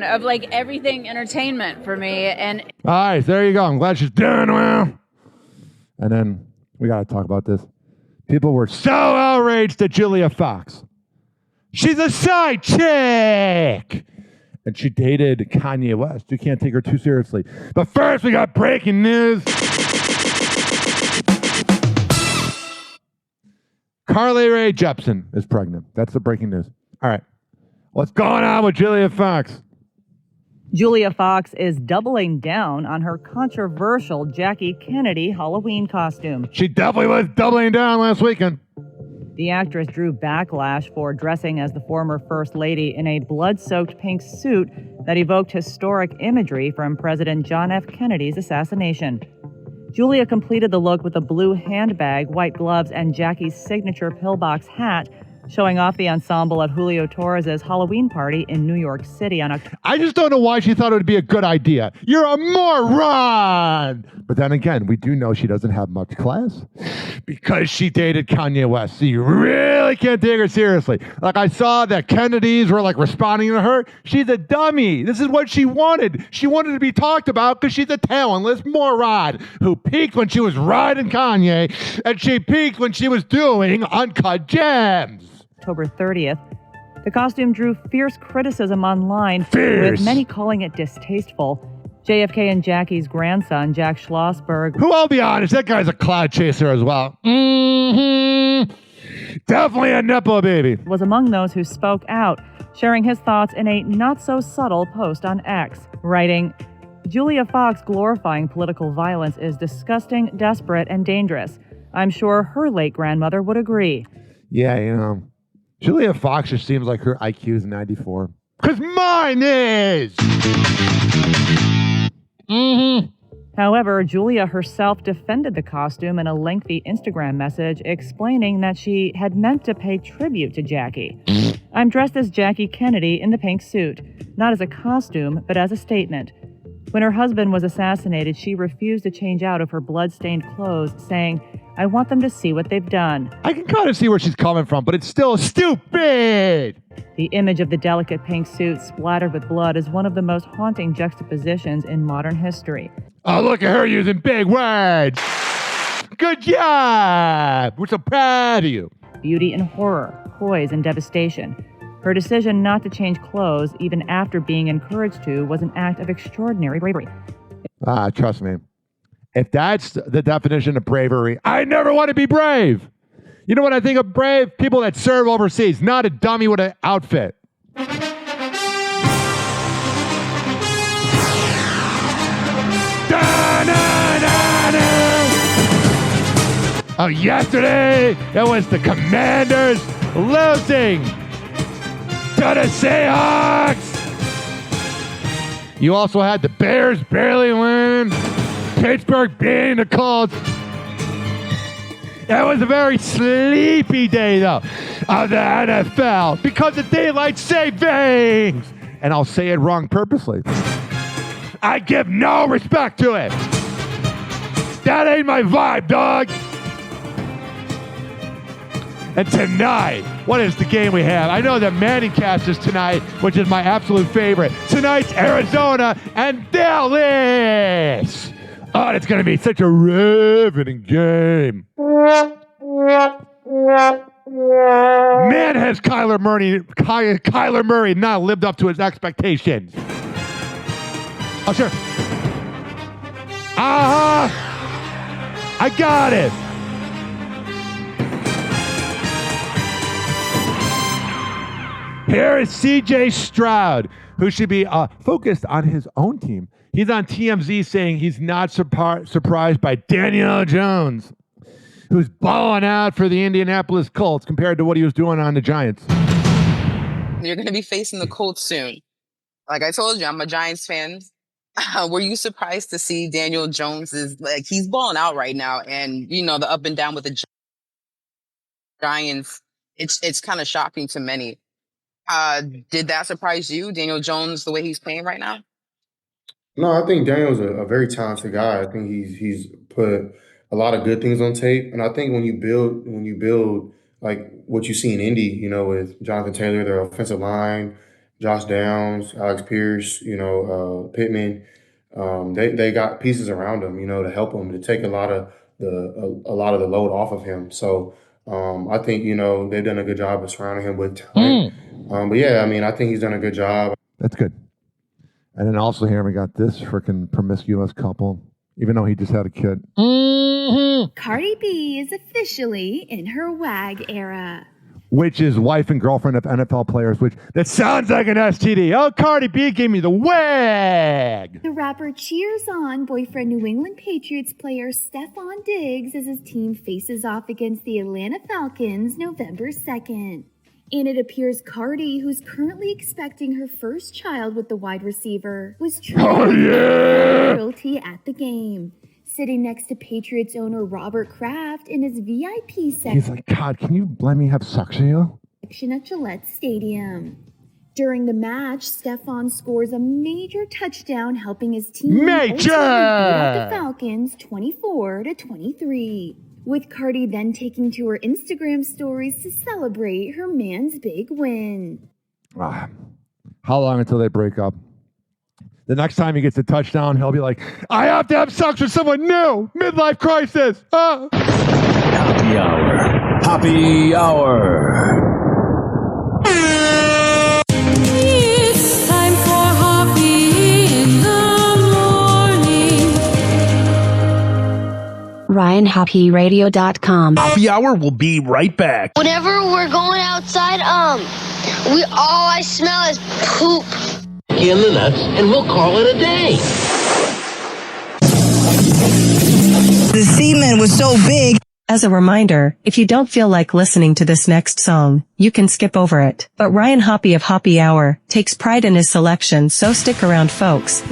of like everything entertainment for me. And all right, there you go. I'm glad she's doing well. And then we got to talk about this. People were so outraged at Julia Fox. She's a side chick. And she dated Kanye West. You can't take her too seriously. But first, we got breaking news. Carly Rae Jepsen is pregnant. That's the breaking news. All right. What's going on with Julia Fox? Julia Fox is doubling down on her controversial Jackie Kennedy Halloween costume. She definitely was doubling down last weekend. The actress drew backlash for dressing as the former First Lady in a blood-soaked pink suit that evoked historic imagery from President John F. Kennedy's assassination. Julia completed the look with a blue handbag, white gloves, and Jackie's signature pillbox hat, showing off the ensemble at Julio Torres' Halloween party in New York City on October. I just don't know why she thought it would be a good idea. You're a moron! But then again, we do know she doesn't have much class because she dated Kanye West. So you really can't take her seriously. Like, I saw that Kennedys were like responding to her. She's a dummy. This is what she wanted. She wanted to be talked about because she's a talentless moron who peaked when she was riding Kanye, and she peaked when she was doing Uncut Gems. October 30th. The costume drew fierce criticism online, Fierce. with many calling it distasteful. JFK and Jackie's grandson, Jack Schlossberg, who, I'll be honest, that guy's a cloud chaser as well. Definitely a Nepo baby. Was among those who spoke out, sharing his thoughts in a not-so-subtle post on X, writing, Julia Fox glorifying political violence is disgusting, desperate, and dangerous. I'm sure her late grandmother would agree. Yeah, you know, Julia Fox just seems like her IQ is 94. Because mine is! However, Julia herself defended the costume in a lengthy Instagram message explaining that she had meant to pay tribute to Jackie. I'm dressed as Jackie Kennedy in the pink suit, not as a costume, but as a statement. When her husband was assassinated, she refused to change out of her blood-stained clothes, saying, I want them to see what they've done. I can kind of see where she's coming from, but it's still stupid! The image of the delicate pink suit splattered with blood is one of the most haunting juxtapositions in modern history. Oh, look at her using big words! Good job! We're so proud of you. Beauty and horror, poise and devastation. Her decision not to change clothes, even after being encouraged to, was an act of extraordinary bravery. Trust me. If that's the definition of bravery, I never want to be brave. You know what I think of brave? People that serve overseas, not a dummy with an outfit. Oh, yesterday, it was the Commanders losing to the Seahawks. You also had the Bears barely win. Pittsburgh beating the Colts. That was a very sleepy day, though, of the NFL because of daylight savings. And I'll say it wrong purposely. I give no respect to it. That ain't my vibe, dog. And tonight, what is the game we have? I know that Manning Cast is tonight, which is my absolute favorite. Tonight's Arizona and Dallas. Oh, it's going to be such a riveting game. Man, has Kyler Murray not lived up to his expectations. Oh, sure. I got it. Here is CJ Stroud, who should be focused on his own team. He's on TMZ saying he's not surprised by Daniel Jones, who's balling out for the Indianapolis Colts compared to what he was doing on the Giants. You're going to be facing the Colts soon. Like I told you, I'm a Giants fan. Were you surprised to see Daniel Jones he's balling out right now, and the up and down with the Giants, it's kind of shocking to many. Did that surprise you, Daniel Jones, the way he's playing right now? No, I think Daniel's a very talented guy. I think he's put a lot of good things on tape, and I think when you build like what you see in Indy, with Jonathan Taylor, their offensive line, Josh Downs, Alex Pierce, Pittman, they got pieces around him, to help him, to take a lot of the load off of him. So I think they've done a good job of surrounding him with talent. But yeah, I think he's done a good job. That's good. And then also here we got this freaking promiscuous couple, even though he just had a kid. Cardi B is officially in her WAG era. Which is wife and girlfriend of NFL players, that sounds like an STD. Oh, Cardi B gave me the WAG. The rapper cheers on boyfriend New England Patriots player Stephon Diggs as his team faces off against the Atlanta Falcons November 2nd. And it appears Cardi, who's currently expecting her first child with the wide receiver, was treated royalty at the game, sitting next to Patriots owner Robert Kraft in his VIP section. He's like, God, can you let me have sex with you? At Gillette Stadium. During the match, Stephon scores a major touchdown, helping his team beat out the Falcons 24-23. With Cardi then taking to her Instagram stories to celebrate her man's big win. How long until they break up? The next time he gets a touchdown, he'll be like, I have to have sex with someone new. Midlife crisis. Happy hour. Happy hour. It's time for Hoppe in the morning. RyanHoppeRadio.com. Happy hour will be right back. Whenever we're going outside, all I smell is poop. In the nuts, and we'll call it a day. The semen was so big. As a reminder, if you don't feel like listening to this next song, you can skip over it. But Ryan Hoppe of Hoppe Hour takes pride in his selection, so stick around, folks.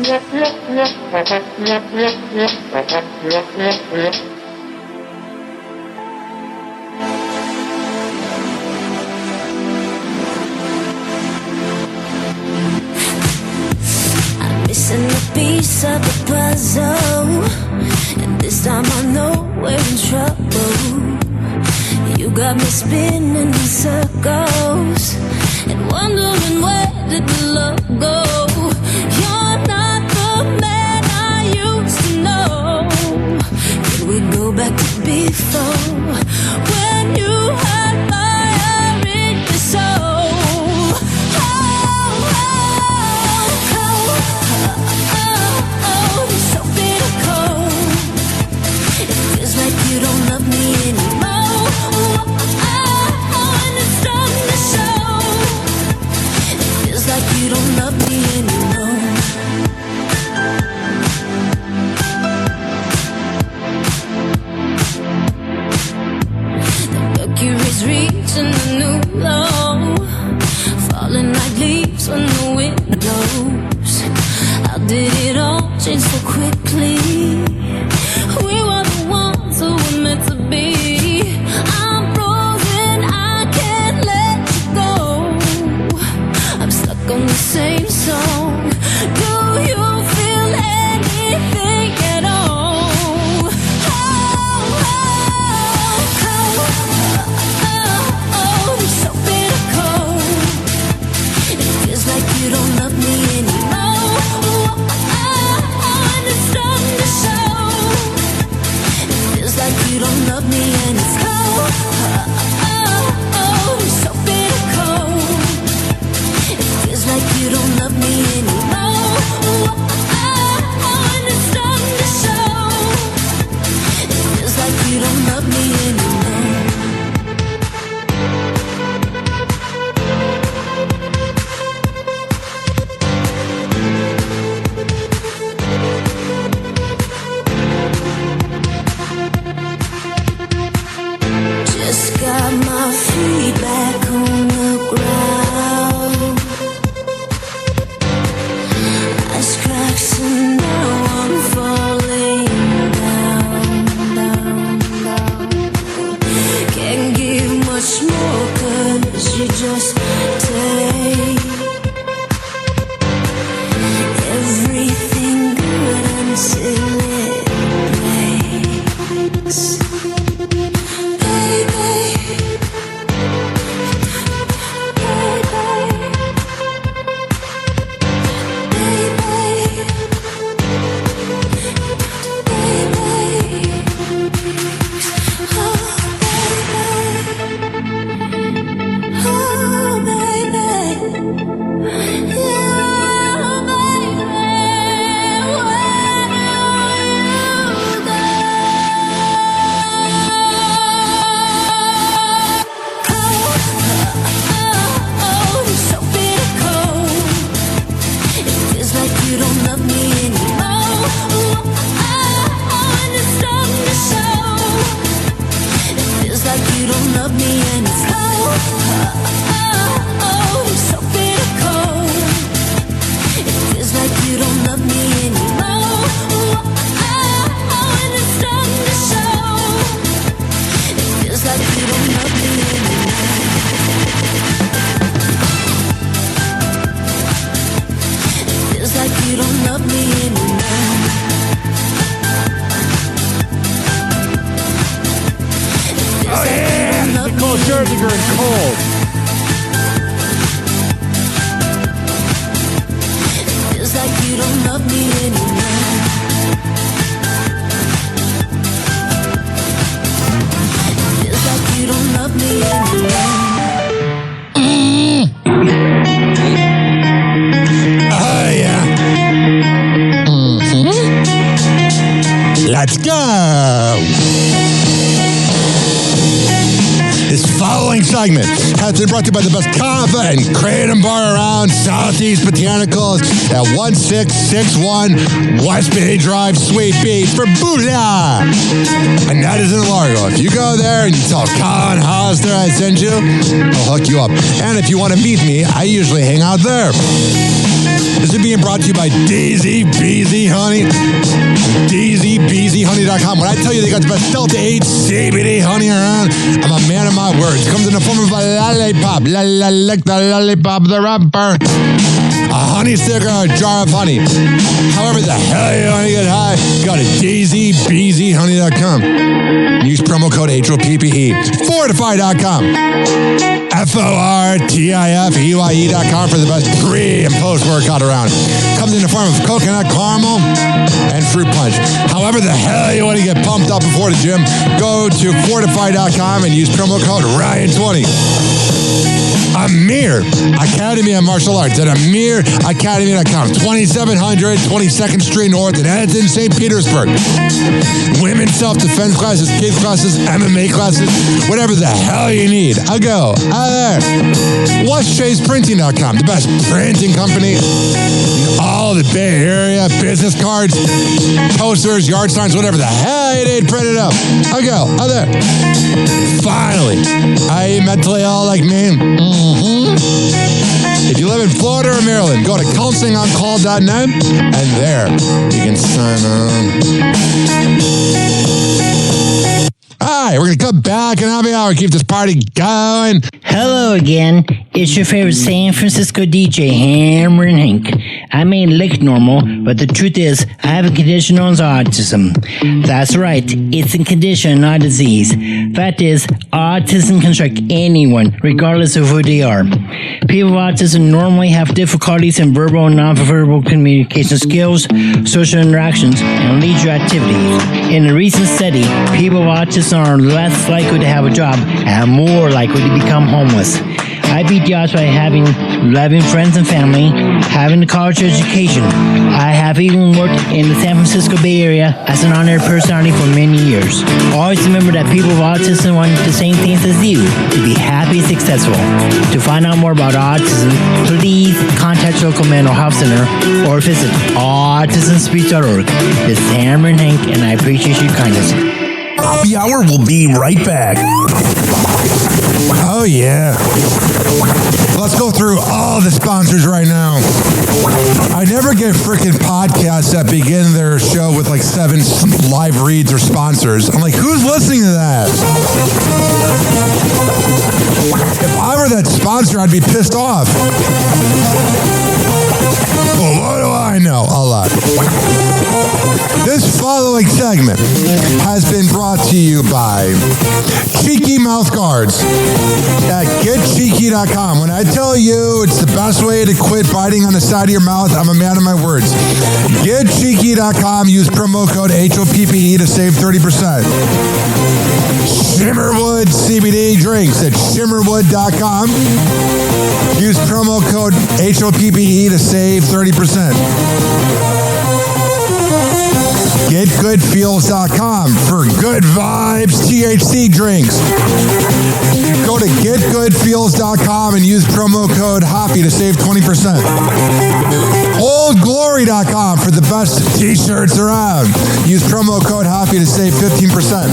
Missing a piece of the puzzle, and this time I know we're in trouble. You got me spinning in circles and wondering where did the love go. You're not the man I used to know. Can we go back to before when you had fire in your soul? You don't love me anymore. And it's starting to show. It feels like you don't love me anymore. The mercury's reaching the new low, falling like leaves when the wind blows. How did it all change so quickly? We were the ones who were meant to be. I'm frozen, I can't let you go. I'm stuck on the same song. Do you feel anything at all? Let's go! This following segment has been brought to you by the best kava and kratom bar around, Southeast Botanicals at 1661 West Bay Drive, Sweet Beach for Booyah! And that is in Largo. If you go there and you tell Colin Hollister I sent you, I'll hook you up. And if you want to meet me, I usually hang out there. This is being brought to you by Daisy Beezy Honey. DaisyBeezyHoney.com. When I tell you they got the best Delta 8 CBD honey around, I'm a man of my words. Comes in the form of a lollipop. Like the lollipop, the rubber. A honey stick or a jar of honey. However the hell you want to get high, go to DaisyBeezyHoney.com. Use promo code HOPPE. Fortify.com. FORTIFEYE.com for the best pre and post workout around. Comes in the form of coconut caramel and fruit punch. However the hell you want to get pumped up before the gym, go to Fortify.com and use promo code Ryan20. Amir Academy of Martial Arts at AmirAcademy.com. 2700 22nd Street North in Edmonton, St. Petersburg. Women's self-defense classes, kids classes, MMA classes, whatever the hell you need. I'll go out there. WhatChasePrinting.com, the best printing company in all the Bay Area. Business cards, posters, yard signs, whatever the hell you need printed up. I'll go out there. Finally, are you mentally ill like me? If you live in Florida or Maryland, go to counselingoncall.net and there you can sign on. All right, we're going to come back and happy hour. Keep this party going. Hello again. It's your favorite San Francisco DJ, Hammer and Hank. I may look normal, but the truth is, I have a condition known as autism. That's right. It's a condition, not a disease. Fact is, autism can strike anyone, regardless of who they are. People with autism normally have difficulties in verbal and nonverbal communication skills, social interactions, and leisure activities. In a recent study, people with autism are less likely to have a job and more likely to become homeless. I beat the odds by having loving friends and family, having a college education. I have even worked in the San Francisco Bay Area as an honored personality for many years. Always remember that people with autism want the same things as you, to be happy and successful. To find out more about autism, please contact your local mental health center or visit autismspeech.org. This is Hammer and Hank, and I appreciate your kindness. Happy Hour will be right back. Oh, yeah. Let's go through all the sponsors right now. I never get freaking podcasts that begin their show with like 7 live reads or sponsors. I'm like, who's listening to that? If I were that sponsor, I'd be pissed off. Well, what do I know? A lot. This following segment has been brought to you by Cheeky Mouth Guards at GetCheeky.com. When I tell you it's the best way to quit biting on the side of your mouth, I'm a man of my words. GetCheeky.com. Use promo code HOPPE to save 30%. Shimmerwood CBD drinks at Shimmerwood.com. Use promo code HOPPE to save 30%. GetGoodFeels.com for good vibes THC drinks. Go to GetGoodFeels.com and use promo code HOPPY to save 20%. OldGlory.com for the best t-shirts around. Use promo code HOPPY to save 15%.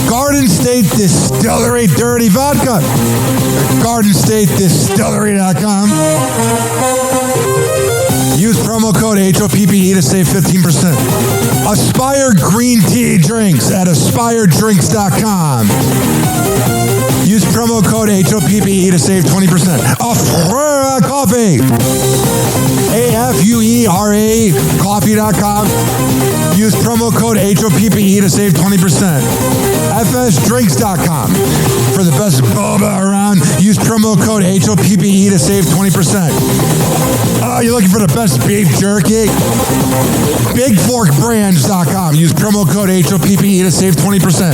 Garden State Distillery Dirty Vodka. GardenStateDistillery.com. Use promo code HOPPE to save 15%. Aspire Green Tea Drinks at AspireDrinks.com. Use promo code HOPPE to save 20%. Afura Coffee. AFUERA Coffee.com. Use promo code HOPPE to save 20%. FSDrinks.com. For the best boba around, use promo code HOPPE to save 20%. Oh, you're looking for the best beef jerky? BigForkBrands.com. Use promo code HOPPE to save 20%.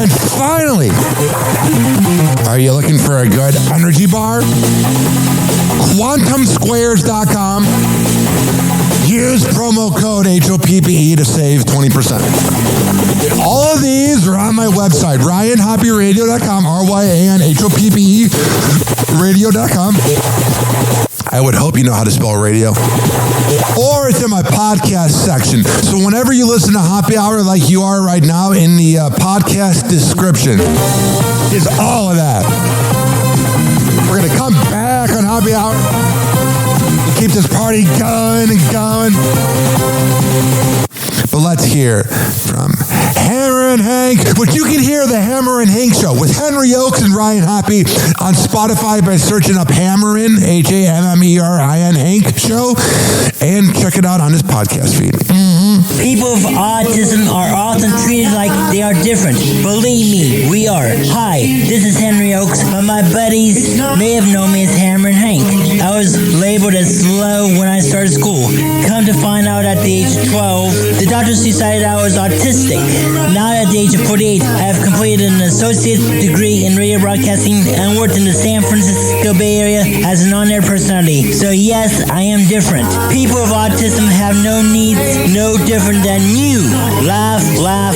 And finally, are you looking for a good energy bar? QuantumSquares.com. use promo code HOPPE to save 20%. All of these are on my website, ryanhoppyradio.com, RYANHOPPE radio.com. I would hope you know how to spell radio. Or it's in my podcast section. So whenever you listen to Happy Hour like you are right now, in the podcast description is all of that. We're going to come back on Happy Hour and keep this party going and going. But let's hear from Hammer and Hank, which you can hear the Hammer and Hank Show with Henry Oakes and Ryan Hoppe on Spotify by searching up Hammerin, HAMMERIN Hank Show, and check it out on his podcast feed. People with autism are often treated like they are different. Believe me, we are. Hi, this is Henry Oakes, but my buddies may have known me as Hammer and Hank. I was labeled as slow when I started school. Come to find out at the age of 12, the doctors decided I was autistic. Now at the age of 48, I have completed an associate degree in radio broadcasting and worked in the San Francisco Bay Area as an on-air personality. So yes, I am different. People with autism have no needs, no different than you. Laugh, love,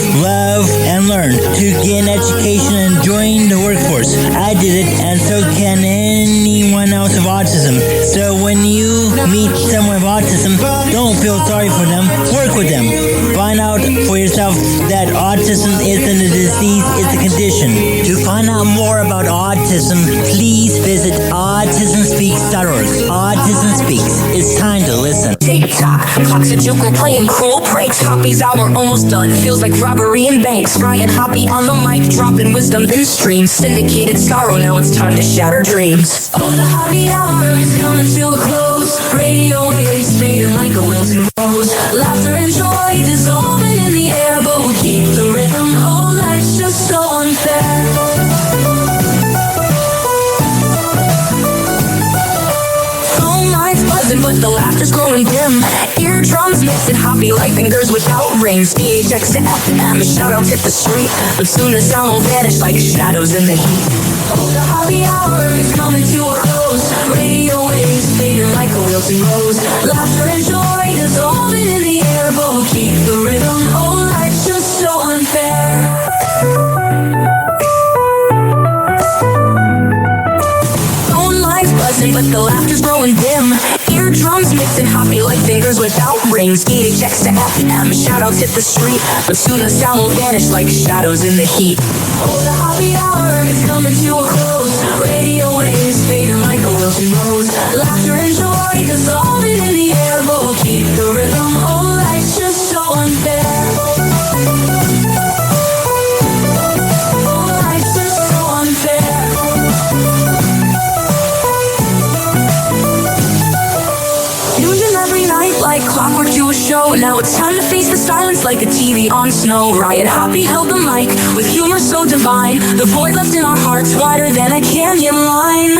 and learn to get an education and join the workforce. I did it, and so can anyone else with autism. So when you meet someone with autism, don't feel sorry for them. Work with them. Find out for yourself that autism isn't a disease, it's a condition. To find out more about autism, please visit autismspeaks.org. Autism Speaks. It's time to listen. TikTok, clocks are joking, playing cruel pranks. Hoppy's hour almost done. Feels like robbery in banks. Ryan Hoppe on the mic, dropping wisdom in streams. Syndicated sorrow, now it's time to shatter dreams. Oh, the Hoppe hour is coming to a close. Radio waves fading like a wilting rose. Laughter and joy dissolving in the air, but we keep the rhythm. Oh, life's just so unfair. Buzzing, but the laughter's growing dim. Eardrums mixing Hoppe like fingers without rings. DHX to FM, shoutouts hit the street, but soon the sound will vanish like shadows in the heat. Oh, the Hoppe hour is coming to a close. Radio waves fading like a wilting rose. Laughter and joy dissolving in the air, but we'll keep the rhythm. Oh, life's just so unfair. But the laughter's growing dim. Eardrums mixing Hoppe like fingers without rings. DHX to FM, shoutouts hit the street, but soon the sound will vanish like shadows in the heat. Oh, the Hoppe hour is coming to a close. Radio waves fading like a wilting rose. Laughter and joy dissolving in the air, but we'll keep the rhythm. Oh, life's just so unfair. Oh, life's just so unfair. Like clockwork to a show. Now it's time to face the silence like a TV on snow. Ryan Hoppe held the mic with humor so divine. The void left in our hearts wider than a canyon line.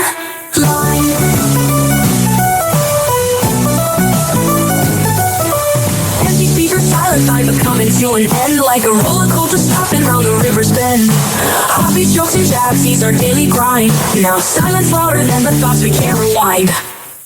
Empty speakers, silent time, but coming to an end like a roller coaster stopping round the river's bend. Hoppe jokes and jabs, these are daily grind. Now silence louder than the thoughts we can't rewind.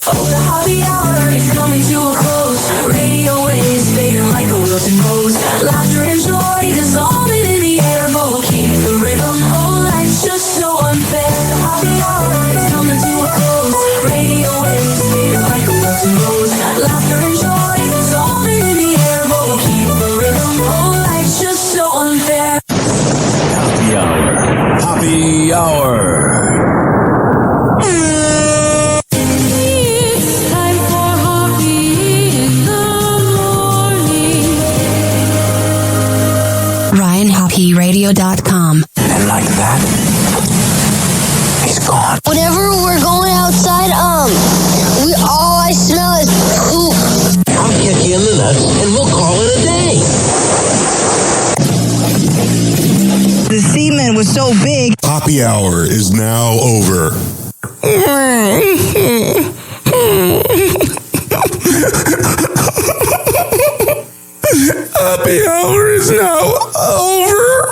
Oh, the Hoppe hour is coming to a close. Radio waves fading like a wilting rose. Laughter and joy dissolving in the air, but we'll keep the rhythm. Oh, life's just so unfair. The Hoppe hour is coming to a close. Radio waves fading like a wilting rose. Laughter and joy dissolving in the air, but we'll keep the rhythm. Oh, life's just so unfair. Happy hour. Happy hour. RyanHoppyRadio.com. And like that, he's gone. Whenever we're going outside, all I smell is poop. I'll kick you in the nuts and we'll call it a day. The semen was so big. Happy hour is now over. Happy hour is now over.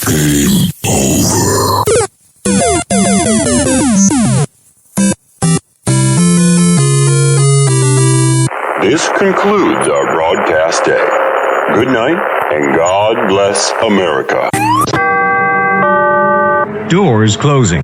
Game over. This concludes our broadcast day. Good night, and God bless America. Doors closing.